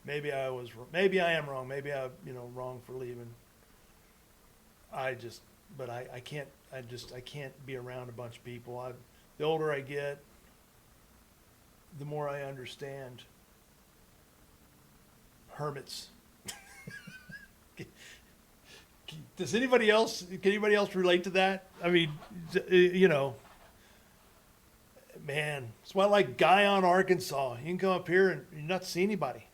Maybe I am wrong. Maybe I, wrong for leaving. I can't be around a bunch of people. The older I get, the more I understand Does anybody else? Can anybody else relate to that? I mean, you know, man, it's why I like Guion, Arkansas. You can come up here and you not see anybody.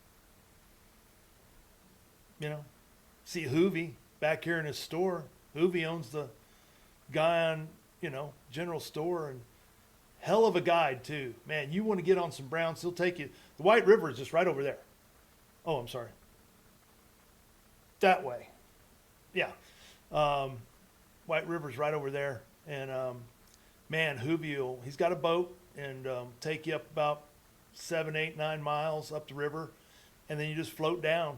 You know, see Hoovy back here in his store. Hoovy owns the Guion, General Store, and hell of a guide too. Man, you want to get on some browns, he'll take you. The White River is just right over there. Oh, I'm sorry. That way. Yeah. White River's right over there. And man, Hoovy, he's got a boat and take you up about 7, 8, 9 miles up the river, and then you just float down,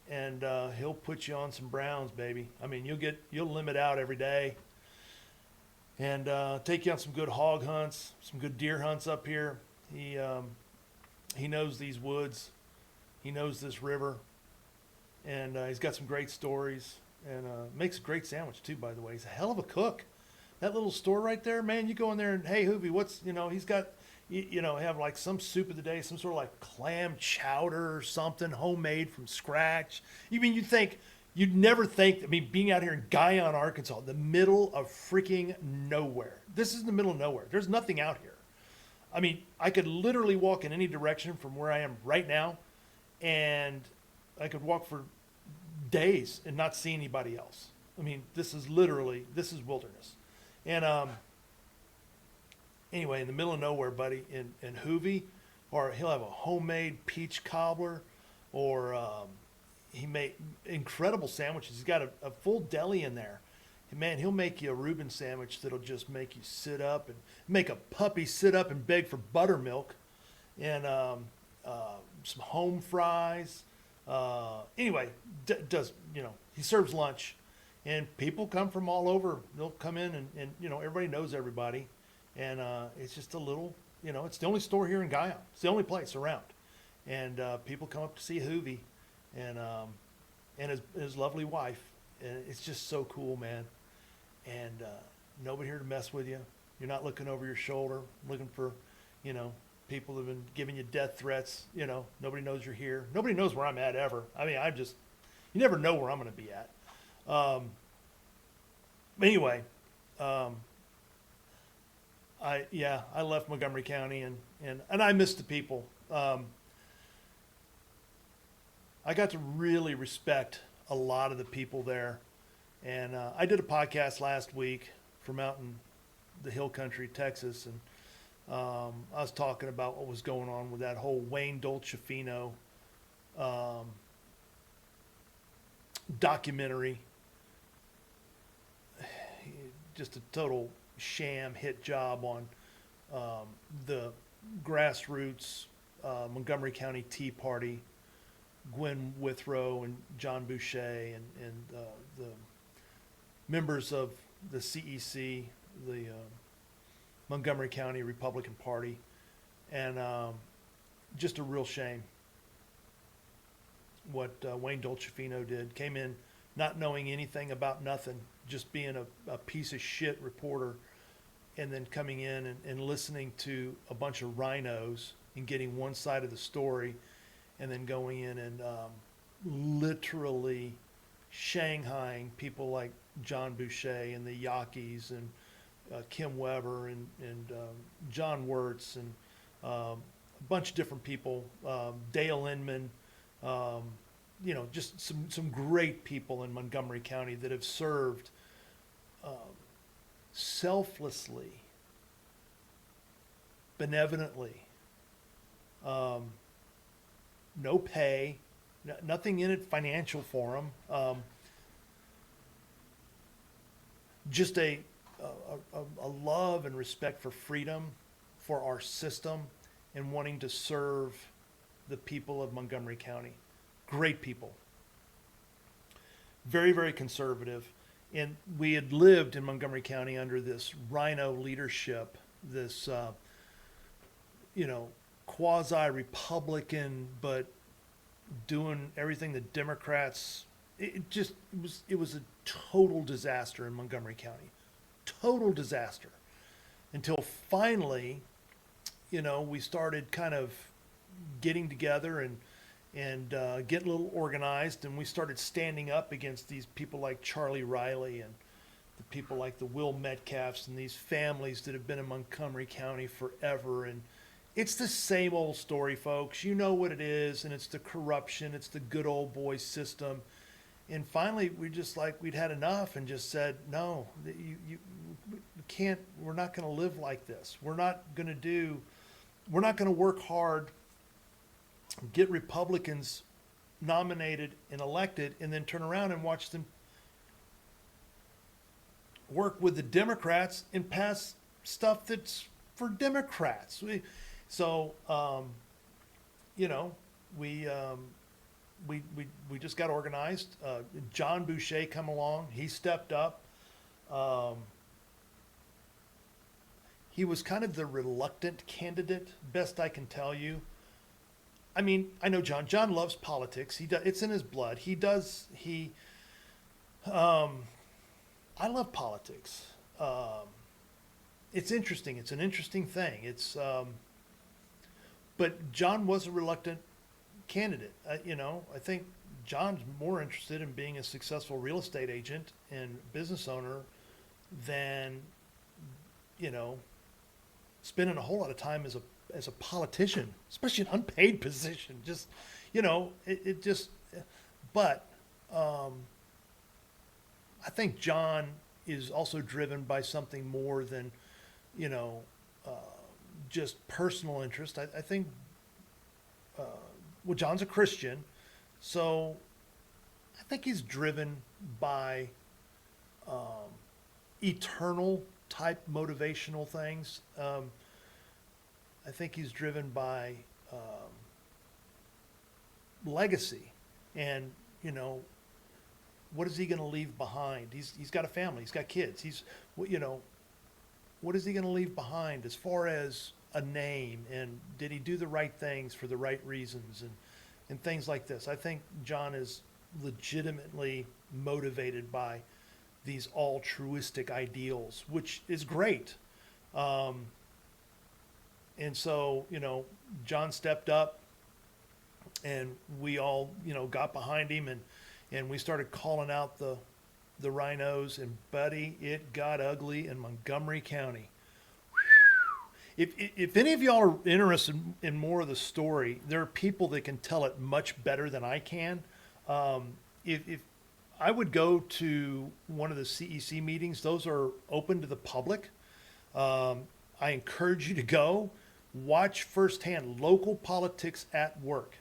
and he'll put you on some browns, baby. I mean, you'll limit out every day, and take you on some good hog hunts, some good deer hunts up here. He knows these woods, he knows this river, and he's got some great stories, and makes a great sandwich too, by the way. He's a hell of a cook. That little store right there, man, you go in there and, hey, Hoovy, he's got, have like some soup of the day, some sort of like clam chowder or something, homemade from scratch. You'd never think, being out here in Guion, Arkansas, the middle of freaking nowhere. This is the middle of nowhere. There's nothing out here. I mean, I could literally walk in any direction from where I am right now, and I could walk for days and not see anybody else. I mean, this is wilderness. And anyway, in the middle of nowhere, buddy, in Hoovy, or he'll have a homemade peach cobbler, or he made incredible sandwiches. He's got a full deli in there. And man, he'll make you a Reuben sandwich that'll just make you sit up and make a puppy sit up and beg for buttermilk, and some home fries. Anyway, he serves lunch. And people come from all over. They'll come in and everybody knows everybody. And it's just a little, it's the only store here in Guion. It's the only place around. And people come up to see Hoovy and his lovely wife. And it's just so cool, man. And nobody here to mess with you. You're not looking over your shoulder, looking for, people that have been giving you death threats. Nobody knows you're here. Nobody knows where I'm at ever. I mean, you never know where I'm going to be at. Anyway, I left Montgomery County and I missed the people. I got to really respect a lot of the people there. And I did a podcast last week from out in the hill country, Texas, and I was talking about what was going on with that whole Wayne Dolcefino documentary. Just a total sham hit job on the grassroots Montgomery County Tea Party, Gwen Withrow and John Boucher and the members of the CEC, the Montgomery County Republican Party, and just a real shame what Wayne Dolcefino did. Came in not knowing anything about nothing, just being a piece of shit reporter, and then coming in and listening to a bunch of rhinos and getting one side of the story, and then going in and literally shanghaiing people like John Boucher and the Yaquis and Kim Weber and John Wirtz and a bunch of different people, Dale Inman, just some great people in Montgomery County that have served selflessly, benevolently, no pay, nothing in it financial for them, just a love and respect for freedom, for our system, and wanting to serve the people of Montgomery County. Great people. Very, very conservative. And we had lived in Montgomery County under this rhino leadership, this, quasi-Republican, but doing everything the Democrats. It was a total disaster in Montgomery County. Total disaster. Until finally, we started kind of getting together and get a little organized. And we started standing up against these people like Charlie Riley and the people like the Will Metcalfs and these families that have been in Montgomery County forever. And it's the same old story, folks. You know what it is, and it's the corruption. It's the good old boy system. And finally, we just like we'd had enough and just said, no, you can't. We're not going to live like this. We're not going to work hard, get Republicans nominated and elected, and then turn around and watch them work with the Democrats and pass stuff that's for Democrats. So, you know, we just got organized. John Boucher come along. He stepped up. He was kind of the reluctant candidate, best I can tell you. I mean, I know John. John loves politics. He does. It's in his blood. He does. I love politics. It's interesting. It's an interesting thing. But John was a reluctant candidate. You know, I think John's more interested in being a successful real estate agent and business owner than, you know, spending a whole lot of time as a politician, especially an unpaid position. Just, you know, but I think John is also driven by something more than, you know, just personal interest. I think, well, John's a Christian, so I think he's driven by eternal type motivational things. I think he's driven by legacy, and, you know, what is he going to leave behind? He's got a family. He's got kids. You know, what is he going to leave behind as far as a name, and did he do the right things for the right reasons, and things like this. I think John is legitimately motivated by these altruistic ideals, which is great. And so, you know, John stepped up, and we all, you know, got behind him, and we started calling out the rhinos, and buddy, it got ugly in Montgomery County. If any of y'all are interested in more of the story, there are people that can tell it much better than I can. If I would go to one of the CEC meetings, those are open to the public. I encourage you to go watch firsthand local politics at work.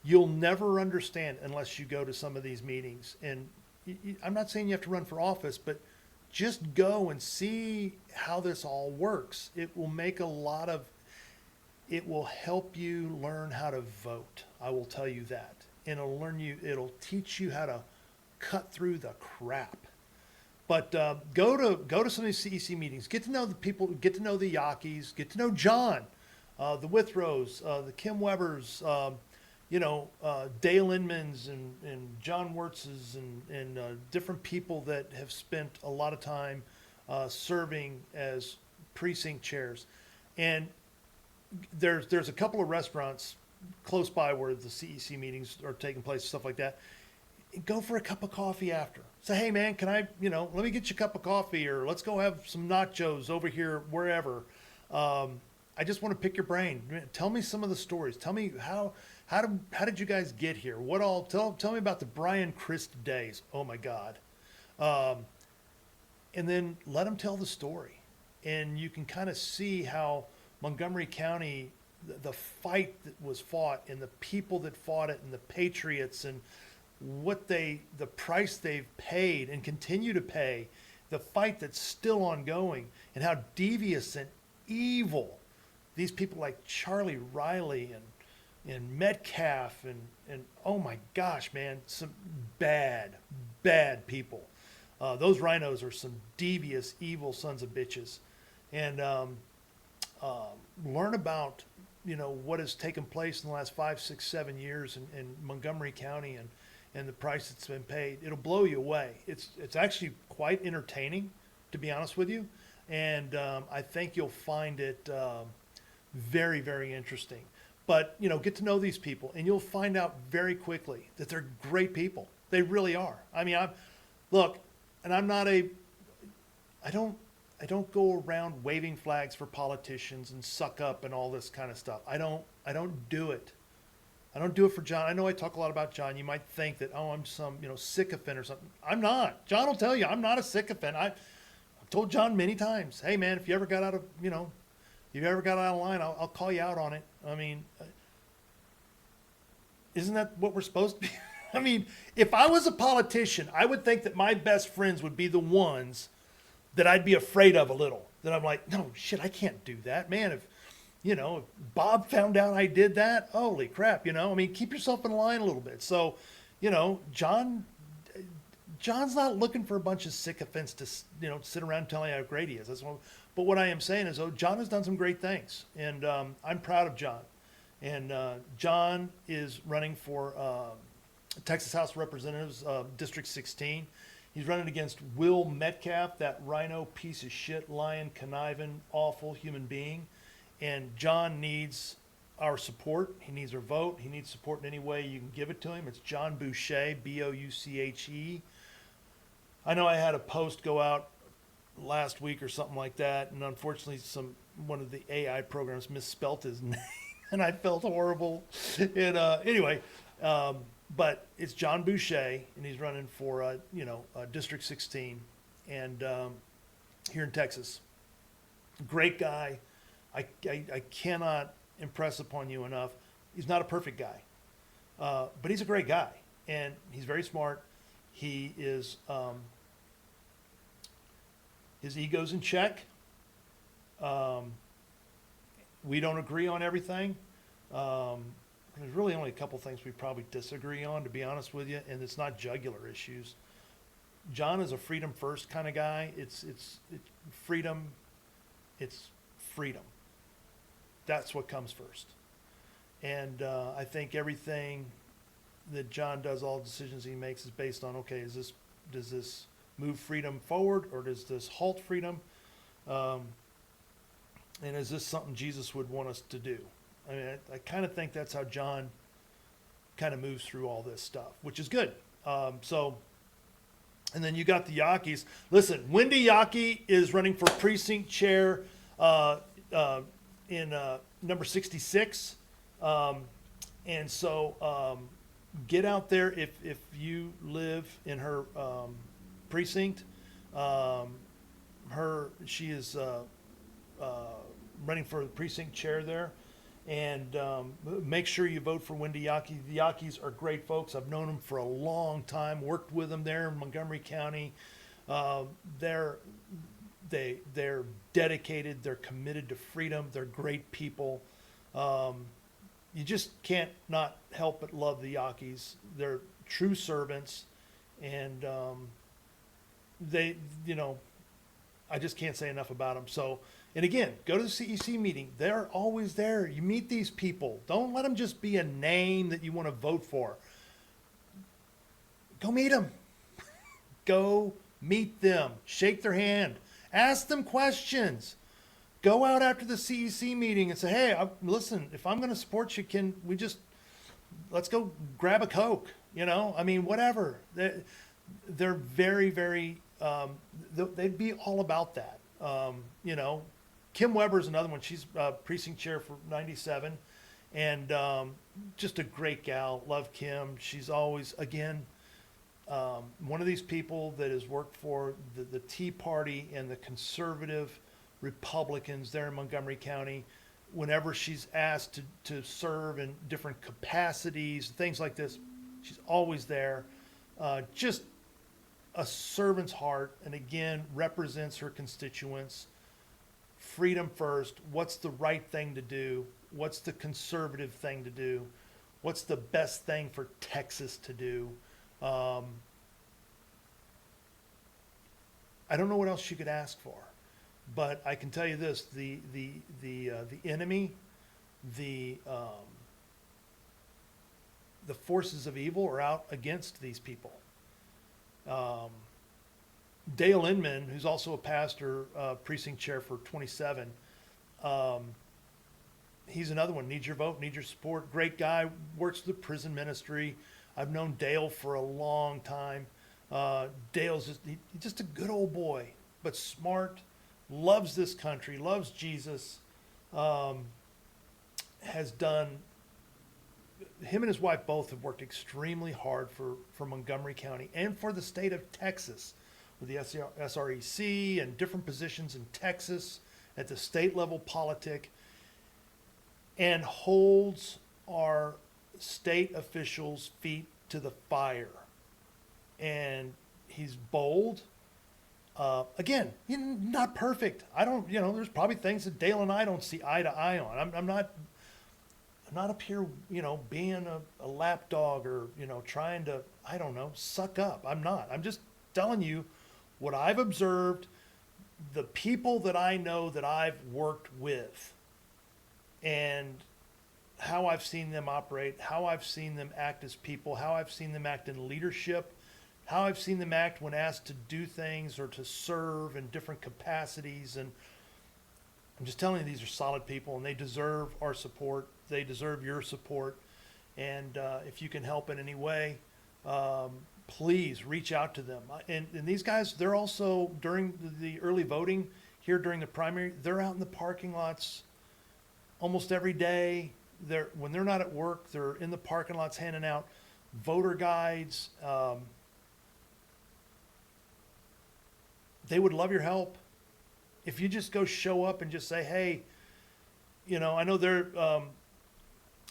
You'll never understand unless you go to some of these meetings. And I'm not saying you have to run for office, but just go and see how this all works. It will help you learn how to vote. I will tell you that. And it'll teach you how to cut through the crap. But go to some of these CEC meetings. Get to know the people. Get to know the Yakis. Get to know John, the Withrows, the Kim Webbers, Dale Inmans and John Wirtz's and different people that have spent a lot of time serving as precinct chairs. And there's a couple of restaurants close by where the CEC meetings are taking place, stuff like that. Go for a cup of coffee after. Say, hey man, can I, let me get you a cup of coffee, or let's go have some nachos over here, wherever. I just want to pick your brain. Tell me some of the stories. Tell me how did you guys get here? What all? Tell me about the Brian Christ days. Oh my God. And then let them tell the story, and you can kind of see how Montgomery County, the fight that was fought, and the people that fought it, and the patriots, and the price they've paid and continue to pay, the fight that's still ongoing, and how devious and evil these people like Charlie Riley and Metcalf and oh my gosh, man, some bad people. Those rhinos are some devious, evil sons of bitches. And learn about, what has taken place in the last 5, 6, 7 years in Montgomery County and the price that's been paid. It'll blow you away. It's actually quite entertaining, to be honest with you. And I think you'll find it very, very interesting. But, get to know these people, and you'll find out very quickly that they're great people. They really are. I mean, look, and I don't go around waving flags for politicians and suck up and all this kind of stuff. I don't do it. I don't do it for John. I know I talk a lot about John. You might think that, oh, I'm some, sycophant or something. I'm not. John will tell you, I'm not a sycophant. I've told John many times, hey man, if you ever got out of, line, I'll call you out on it. I mean, isn't that what we're supposed to be? I mean, if I was a politician, I would think that my best friends would be the ones that I'd be afraid of a little. That I'm like, no, shit, I can't do that, man. If Bob found out I did that, holy crap, I mean, keep yourself in line a little bit. So, John's not looking for a bunch of sycophants to, sit around telling how great he is. But what I am saying is, John has done some great things, and I'm proud of John. And John is running for Texas House of Representatives, District 16. He's running against Will Metcalf, that rhino piece of shit, lying, conniving, awful human being. And John needs our support. He needs our vote. He needs support in any way you can give it to him. It's John Boucher, Bouche. I know I had a post go out last week or something like that, and unfortunately one of the AI programs misspelt his name, and I felt horrible. And anyway, but it's John Boucher, and he's running for District 16, and here in Texas. Great guy. I cannot impress upon you enough. He's not a perfect guy, but he's a great guy, and he's very smart. He is, his ego's in check. We don't agree on everything. There's really only a couple things we probably disagree on, to be honest with you, and it's not jugular issues. John is a freedom first kind of guy. It's freedom. It's freedom. That's what comes first. And I think everything that John does, all decisions he makes, is based on, okay, does this move freedom forward, or does this halt freedom? And is this something Jesus would want us to do? I mean, I kind of think that's how John kind of moves through all this stuff, which is good. And then you got the Yakis. Listen, Wendy Yaki is running for precinct chair in number 66. And so get out there if you live in her precinct. She is running for the precinct chair there. And make sure you vote for Wendy Yaki. The Yakis are great folks. I've known them for a long time, worked with them there in Montgomery County. They're dedicated. They're committed to freedom. They're great people. You just can't not help but love the Yakis. They're true servants, and I just can't say enough about them. So, and again, go to the CEC meeting. They're always there. You meet these people. Don't let them just be a name that you want to vote for. Go meet them. Go meet them. Shake their hand. Ask them questions. Go out after the CEC meeting and say, hey, listen, if I'm going to support you, can we let's go grab a Coke, I mean, whatever. They're very, very, they'd be all about that. Kim Weber's another one. She's precinct chair for 97, and just a great gal. Love Kim. She's always, again, one of these people that has worked for the Tea Party and the conservative Republicans there in Montgomery County. Whenever she's asked to serve in different capacities, things like this, she's always there. Just a servant's heart, and again, represents her constituents. Freedom first. What's the right thing to do? What's the conservative thing to do? What's the best thing for Texas to do? I don't know what else you could ask for, but I can tell you this: the enemy, the forces of evil are out against these people. Dale Inman, who's also a pastor, precinct chair for 27, he's another one. Needs your vote, needs your support. Great guy, works for the prison ministry. I've known Dale for a long time. Dale's he's just a good old boy, but smart, loves this country, loves Jesus, has done, him and his wife both have worked extremely hard for Montgomery County and for the state of Texas with the SREC and different positions in Texas at the state level politic, and holds our state officials' feet to the fire. And he's bold. Again, not perfect. I don't, there's probably things that Dale and I don't see eye to eye on. I'm not up here, being a lapdog or, trying to, I don't know, suck up. I'm not. I'm just telling you what I've observed, the people that I know that I've worked with, and how I've seen them operate, how I've seen them act as people, how I've seen them act in leadership, how I've seen them act when asked to do things or to serve in different capacities. And I'm just telling you, these are solid people and they deserve our support. They deserve your support. And if you can help in any way, please reach out to them. And these guys, they're also, during the early voting here during the primary, they're out in the parking lots almost every day. When they're not at work, they're in the parking lots handing out voter guides. They would love your help. If you just go show up and just say, hey, I know they're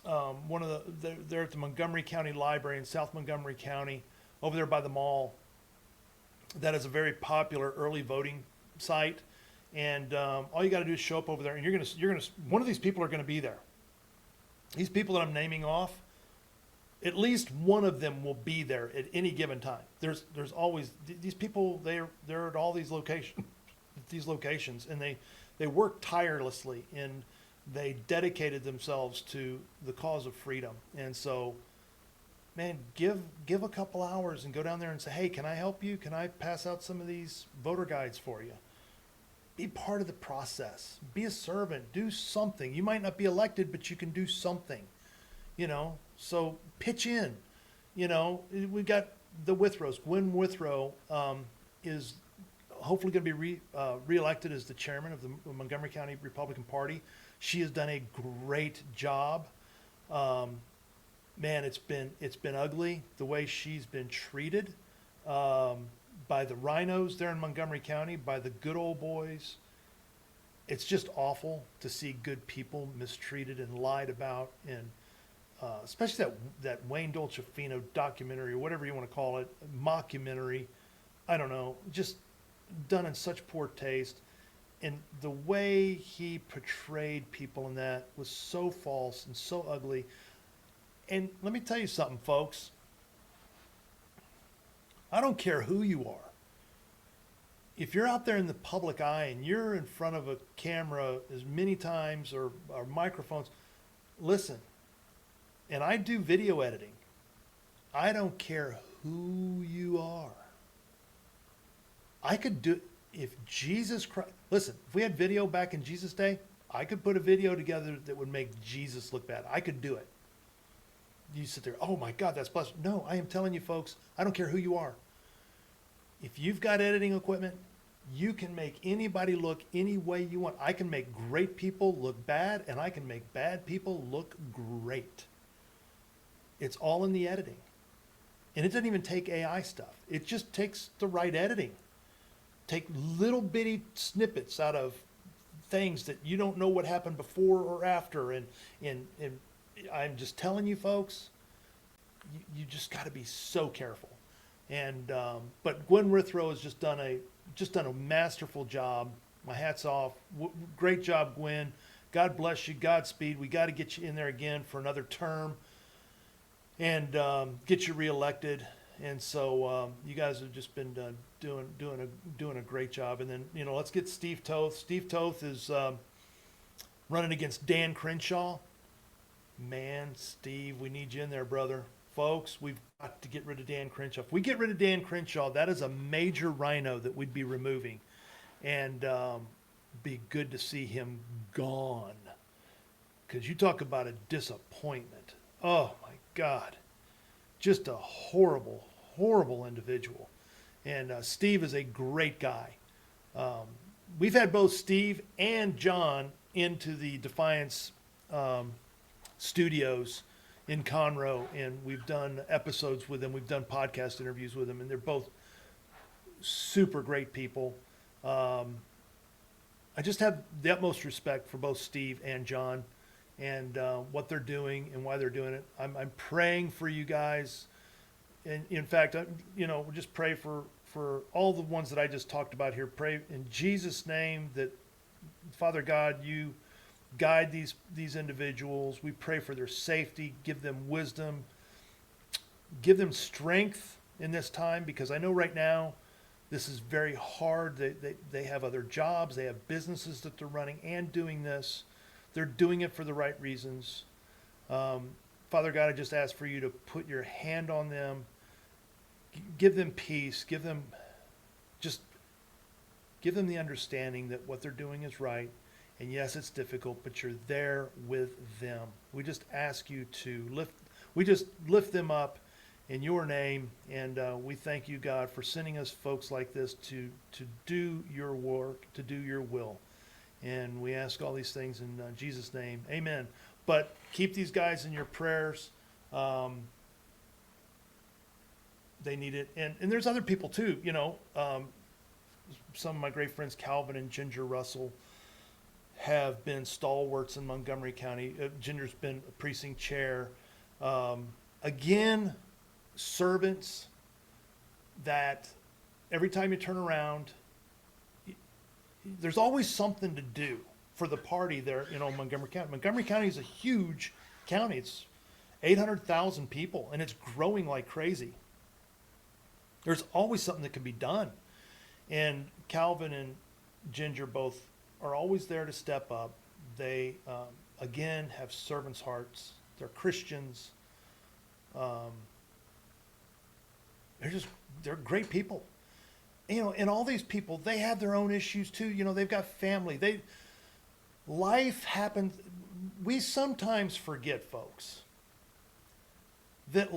they're at the Montgomery County Library in South Montgomery County, over there by the mall. That is a very popular early voting site, and all you got to do is show up over there, and you're gonna one of these people are gonna be there. These people that I'm naming off, at least one of them will be there at any given time. There's always these people. They're at all these locations, and they work tirelessly, and they dedicated themselves to the cause of freedom. And so, man, give a couple hours and go down there and say, hey, can I help you? Can I pass out some of these voter guides for you? Be part of the process. Be a servant. Do something. You might not be elected, but you can do something. So pitch in. We've got the Withrows. Gwen Withrow is hopefully going to be reelected as the chairman of the Montgomery County Republican Party. She has done a great job. Man, it's been ugly the way she's been treated by the rhinos there in Montgomery County, by the good old boys. It's just awful to see good people mistreated and lied about, and especially that Wayne Dolcefino documentary, or whatever you want to call it, mockumentary. I don't know, just done in such poor taste. And the way he portrayed people in that was so false and so ugly. And let me tell you something, folks. I don't care who you are. If you're out there in the public eye and you're in front of a camera as many times or microphones, listen. And I do video editing. I don't care who you are. I could do, if Jesus Christ, listen, if we had video back in Jesus' day, I could put a video together that would make Jesus look bad. I could do it. You sit there, oh my God, that's blessed. No, I am telling you folks, I don't care who you are. If you've got editing equipment, you can make anybody look any way you want. I can make great people look bad, and I can make bad people look great. It's all in the editing. And it doesn't even take AI stuff. It just takes the right editing. Take little bitty snippets out of things that you don't know what happened before or after. And I'm just telling you folks, you just got to be so careful. And but Gwen Withrow has just done a masterful job. My hat's off. Great job, Gwen. God bless you. Godspeed. We got to get you in there again for another term and get you reelected. And so you guys have just been doing a great job. And then let's get Steve Toth. Steve Toth is running against Dan Crenshaw. Man, Steve, we need you in there, brother. Folks, we've got to get rid of Dan Crenshaw. If we get rid of Dan Crenshaw, that is a major rhino that we'd be removing. And be good to see him gone. because you talk about a disappointment. Oh my God, just a horrible, horrible individual. And Steve is a great guy. We've had both Steve and John into the Defiance studios in Conroe, and we've done episodes with them. We've done podcast interviews with them, and they're both super great people. I just have the utmost respect for both Steve and John and what they're doing and why they're doing it. I'm praying for you guys. And in fact, just pray for all the ones that I just talked about here. Pray in Jesus' name that, Father God, you guide these individuals. We pray for their safety, give them wisdom, give them strength in this time, because I know right now this is very hard. They have other jobs, they have businesses that they're running and doing this. They're doing it for the right reasons. Father God, I just ask for you to put your hand on them, give them peace, give them the understanding that what they're doing is right. And yes, it's difficult, but you're there with them. We just ask you to lift them up in your name. And we thank you, God, for sending us folks like this to do your work, to do your will. And we ask all these things in Jesus' name. Amen. But keep these guys in your prayers. They need it. And there's other people too, some of my great friends, Calvin and Ginger Russell, have been stalwarts in Montgomery County. Ginger's been a precinct chair. Again, servants that every time you turn around, there's always something to do for the party there, Montgomery County. Montgomery County is a huge county. It's 800,000 people, and it's growing like crazy. There's always something that can be done. And Calvin and Ginger both are always there to step up. They, again, have servants' hearts. They're Christians. They're great people. And all these people, they have their own issues too. They've got family. Life happens. We sometimes forget, folks, that,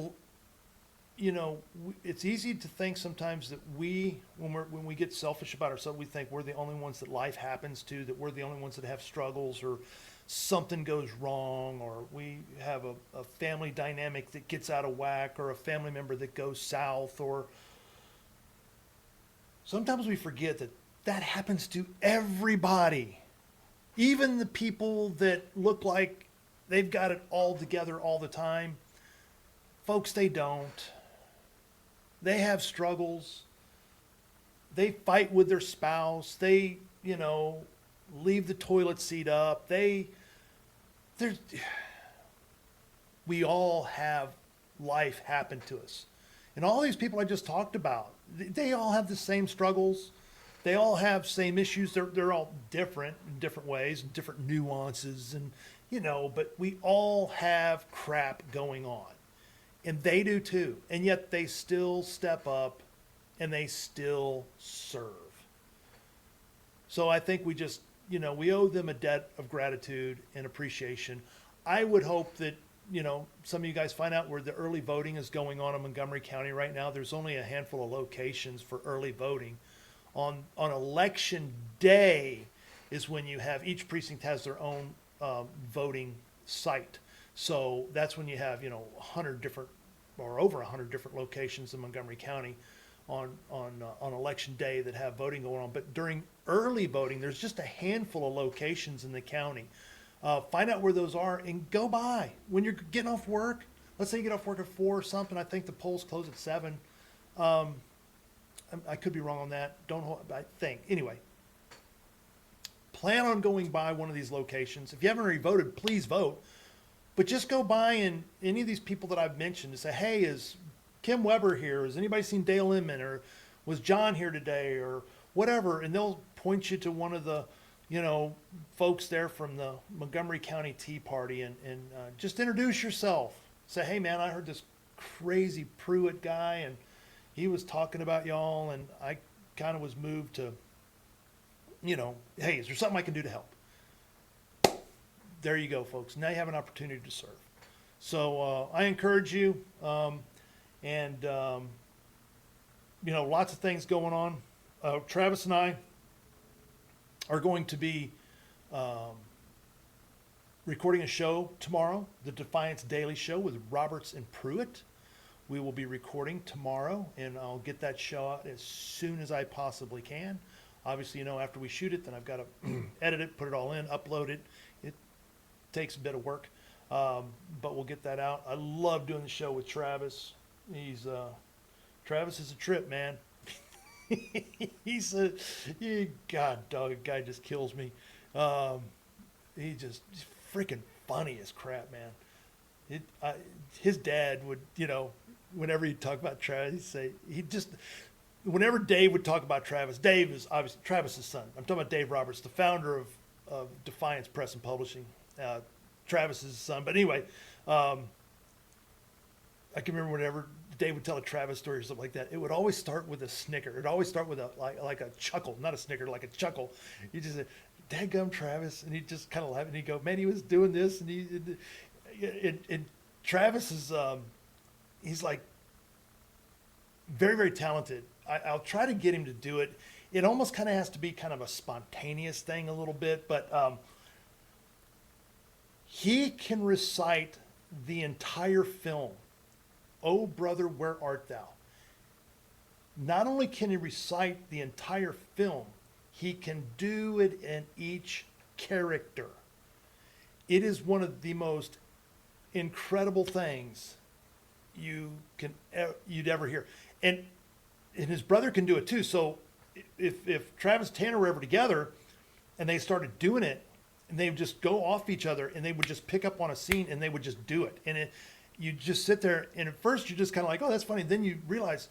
it's easy to think sometimes that when we get selfish about ourselves, we think we're the only ones that life happens to, that we're the only ones that have struggles, or something goes wrong, or we have a family dynamic that gets out of whack, or a family member that goes south, or sometimes we forget that happens to everybody. Even the people that look like they've got it all together all the time. Folks, they don't. They have struggles. They fight with their spouse. They, leave the toilet seat up. We all have life happen to us. And all these people I just talked about, they all have the same struggles. They all have same issues. They're all different in different ways, and different nuances, and but we all have crap going on. And they do too. And yet they still step up and they still serve. So I think we just, we owe them a debt of gratitude and appreciation. I would hope that, some of you guys find out where the early voting is going on in Montgomery County right now. There's only a handful of locations for early voting. On election day is when you have, each precinct has their own voting site. So that's when you have, 100 different or over 100 different locations in Montgomery County on election day that have voting going on. But during early voting, there's just a handful of locations in the county. Find out where those are and go by. When you're getting off work, let's say you get off work at 4 or something. I think the polls close at 7. I could be wrong on that. I think. Anyway, plan on going by one of these locations. If you haven't already voted, please vote. But just go by and any of these people that I've mentioned and say, hey, is Kim Weber here? Has anybody seen Dale Inman? Or was John here today? Or whatever. And they'll point you to one of the, folks there from the Montgomery County Tea Party and just introduce yourself. Say, hey, man, I heard this crazy Pruitt guy and he was talking about y'all, and I kind of was moved to, hey, is there something I can do to help? there you go, folks. Now you have an opportunity to serve. So I encourage you, and lots of things going on. Travis and I are going to be recording a show tomorrow, the Defiance Daily Show with Roberts and Pruitt. We will be recording tomorrow, and I'll get that show out as soon as I possibly can. Obviously, after we shoot it, then I've got to edit it, put it all in, upload it. It takes a bit of work, but we'll get that out. I love doing the show with Travis. Travis is a trip, man. God, dog, a guy just kills me. He's freaking funny as crap, man. His dad would, whenever he'd talk about Travis, whenever Dave would talk about Travis, Dave is obviously Travis's son. I'm talking about Dave Roberts, the founder of Defiance Press and Publishing. Travis's son. But anyway, I can remember whenever Dave would tell a Travis story or something like that, it would always start with a snicker. It would always start with like a chuckle, not a snicker, like a chuckle. He just said, "Dadgum Travis," and he'd just kind of laugh and he'd go, "Man, he was doing this," and Travis is he's like very, very talented. I'll try to get him to do it. It almost kind of has to be kind of a spontaneous thing a little bit, but he can recite the entire film. "Oh, brother, where art thou?" Not only can he recite the entire film, he can do it in each character. It is one of the most incredible things you'd ever hear. And his brother can do it too. So if Travis and Tanner were ever together and they started doing it, and they would just go off each other and they would just pick up on a scene and they would just do it. And you just sit there, and at first you're just kind of like, "Oh, that's funny." Then you realize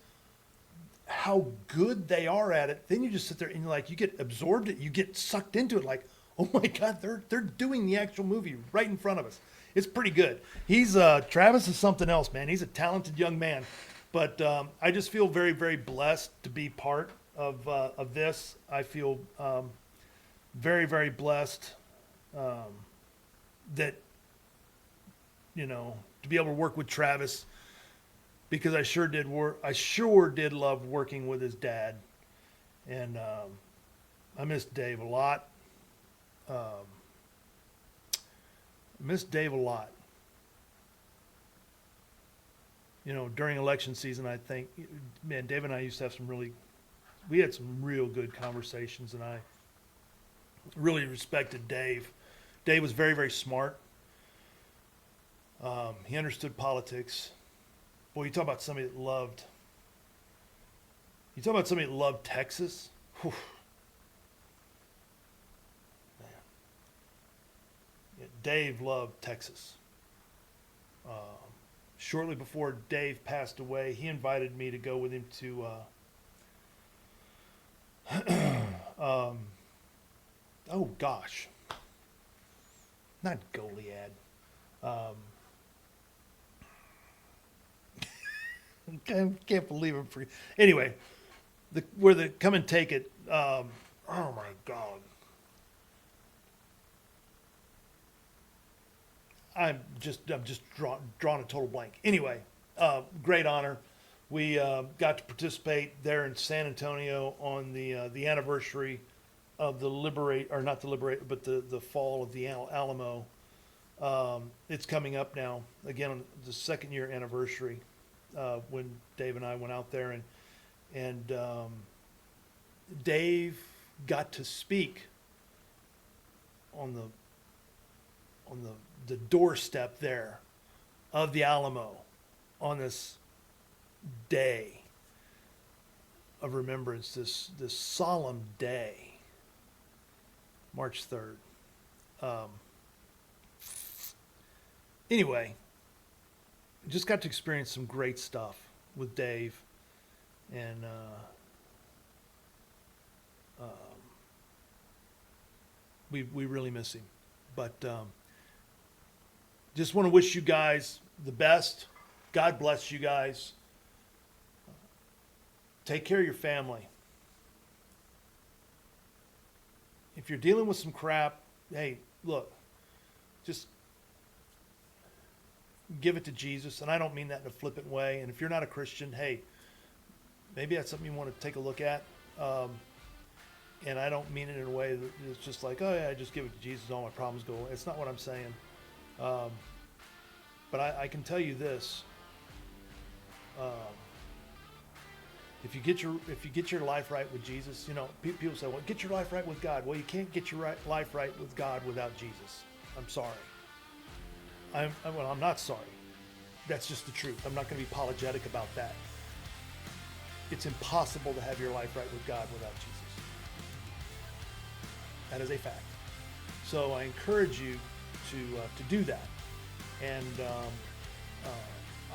how good they are at it. Then you just sit there and you get absorbed it. You get sucked into it like, "Oh my God, they're doing the actual movie right in front of us." It's pretty good. Travis is something else, man. He's a talented young man. But I just feel very, very blessed to be part of this. I feel very, very blessed that, to be able to work with Travis, because I sure did love working with his dad. And I miss Dave a lot. During election season, I think, man, Dave and I used to have we had some real good conversations, and I really respected Dave. Dave was very, very smart. He understood politics. Boy, you talk about somebody that loved Texas. Whew. Man. Yeah, Dave loved Texas. Shortly before Dave passed away, he invited me to go with him to oh gosh, not Goliad. Can't believe it. Anyway, where the come and take it. Oh my God. I'm just drawn a total blank. Anyway, great honor. We got to participate there in San Antonio on the anniversary of the the fall of the Alamo. It's coming up now, again, on the second year anniversary, when Dave and I went out there, and Dave got to speak on the doorstep there of the Alamo on this day of remembrance, this solemn day, March 3rd. Anyway, just got to experience some great stuff with Dave, and we really miss him. But just want to wish you guys the best. God bless you guys. Take care of your family. If you're dealing with some crap, hey, look, just give it to Jesus. And I don't mean that in a flippant way. And if you're not a Christian, hey, maybe that's something you want to take a look at. And I don't mean it in a way that it's just like, oh yeah, I just give it to Jesus, all my problems go away. It's not what I'm saying. But I can tell you this. If you get your life right with Jesus, you know, people say, well, get your life right with God. Well, you can't get your life right with God without Jesus. I'm sorry. I'm not sorry. That's just the truth. I'm not going to be apologetic about that. It's impossible to have your life right with God without Jesus. That is a fact. So I encourage you to do that. And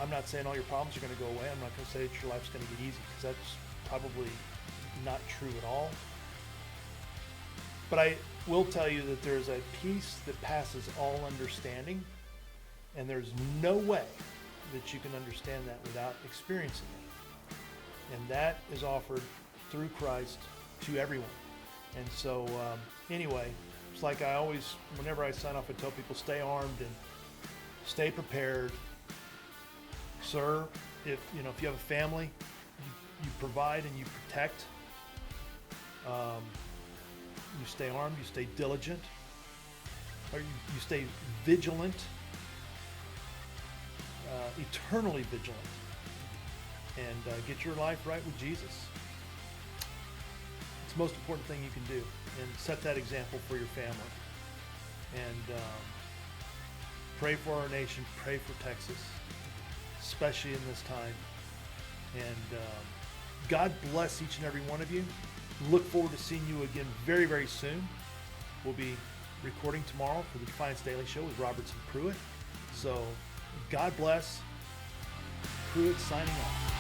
I'm not saying all your problems are going to go away. I'm not going to say that your life's going to get easy, because that's probably not true at all. But I will tell you that there's a peace that passes all understanding, and there's no way that you can understand that without experiencing it. And that is offered through Christ to everyone. And so anyway, it's like I always, whenever I sign off, I tell people, stay armed and stay prepared. Sir, if you have a family, you provide and you protect. You stay armed, you stay diligent, or you stay vigilant, eternally vigilant, and get your life right with Jesus. It's the most important thing you can do, and set that example for your family. And pray for our nation, pray for Texas, especially in this time. And God bless each and every one of you. Look forward to seeing you again very, very soon. We'll be recording tomorrow for the Defiance Daily Show with Roberts and Pruitt. So God bless. Pruitt signing off.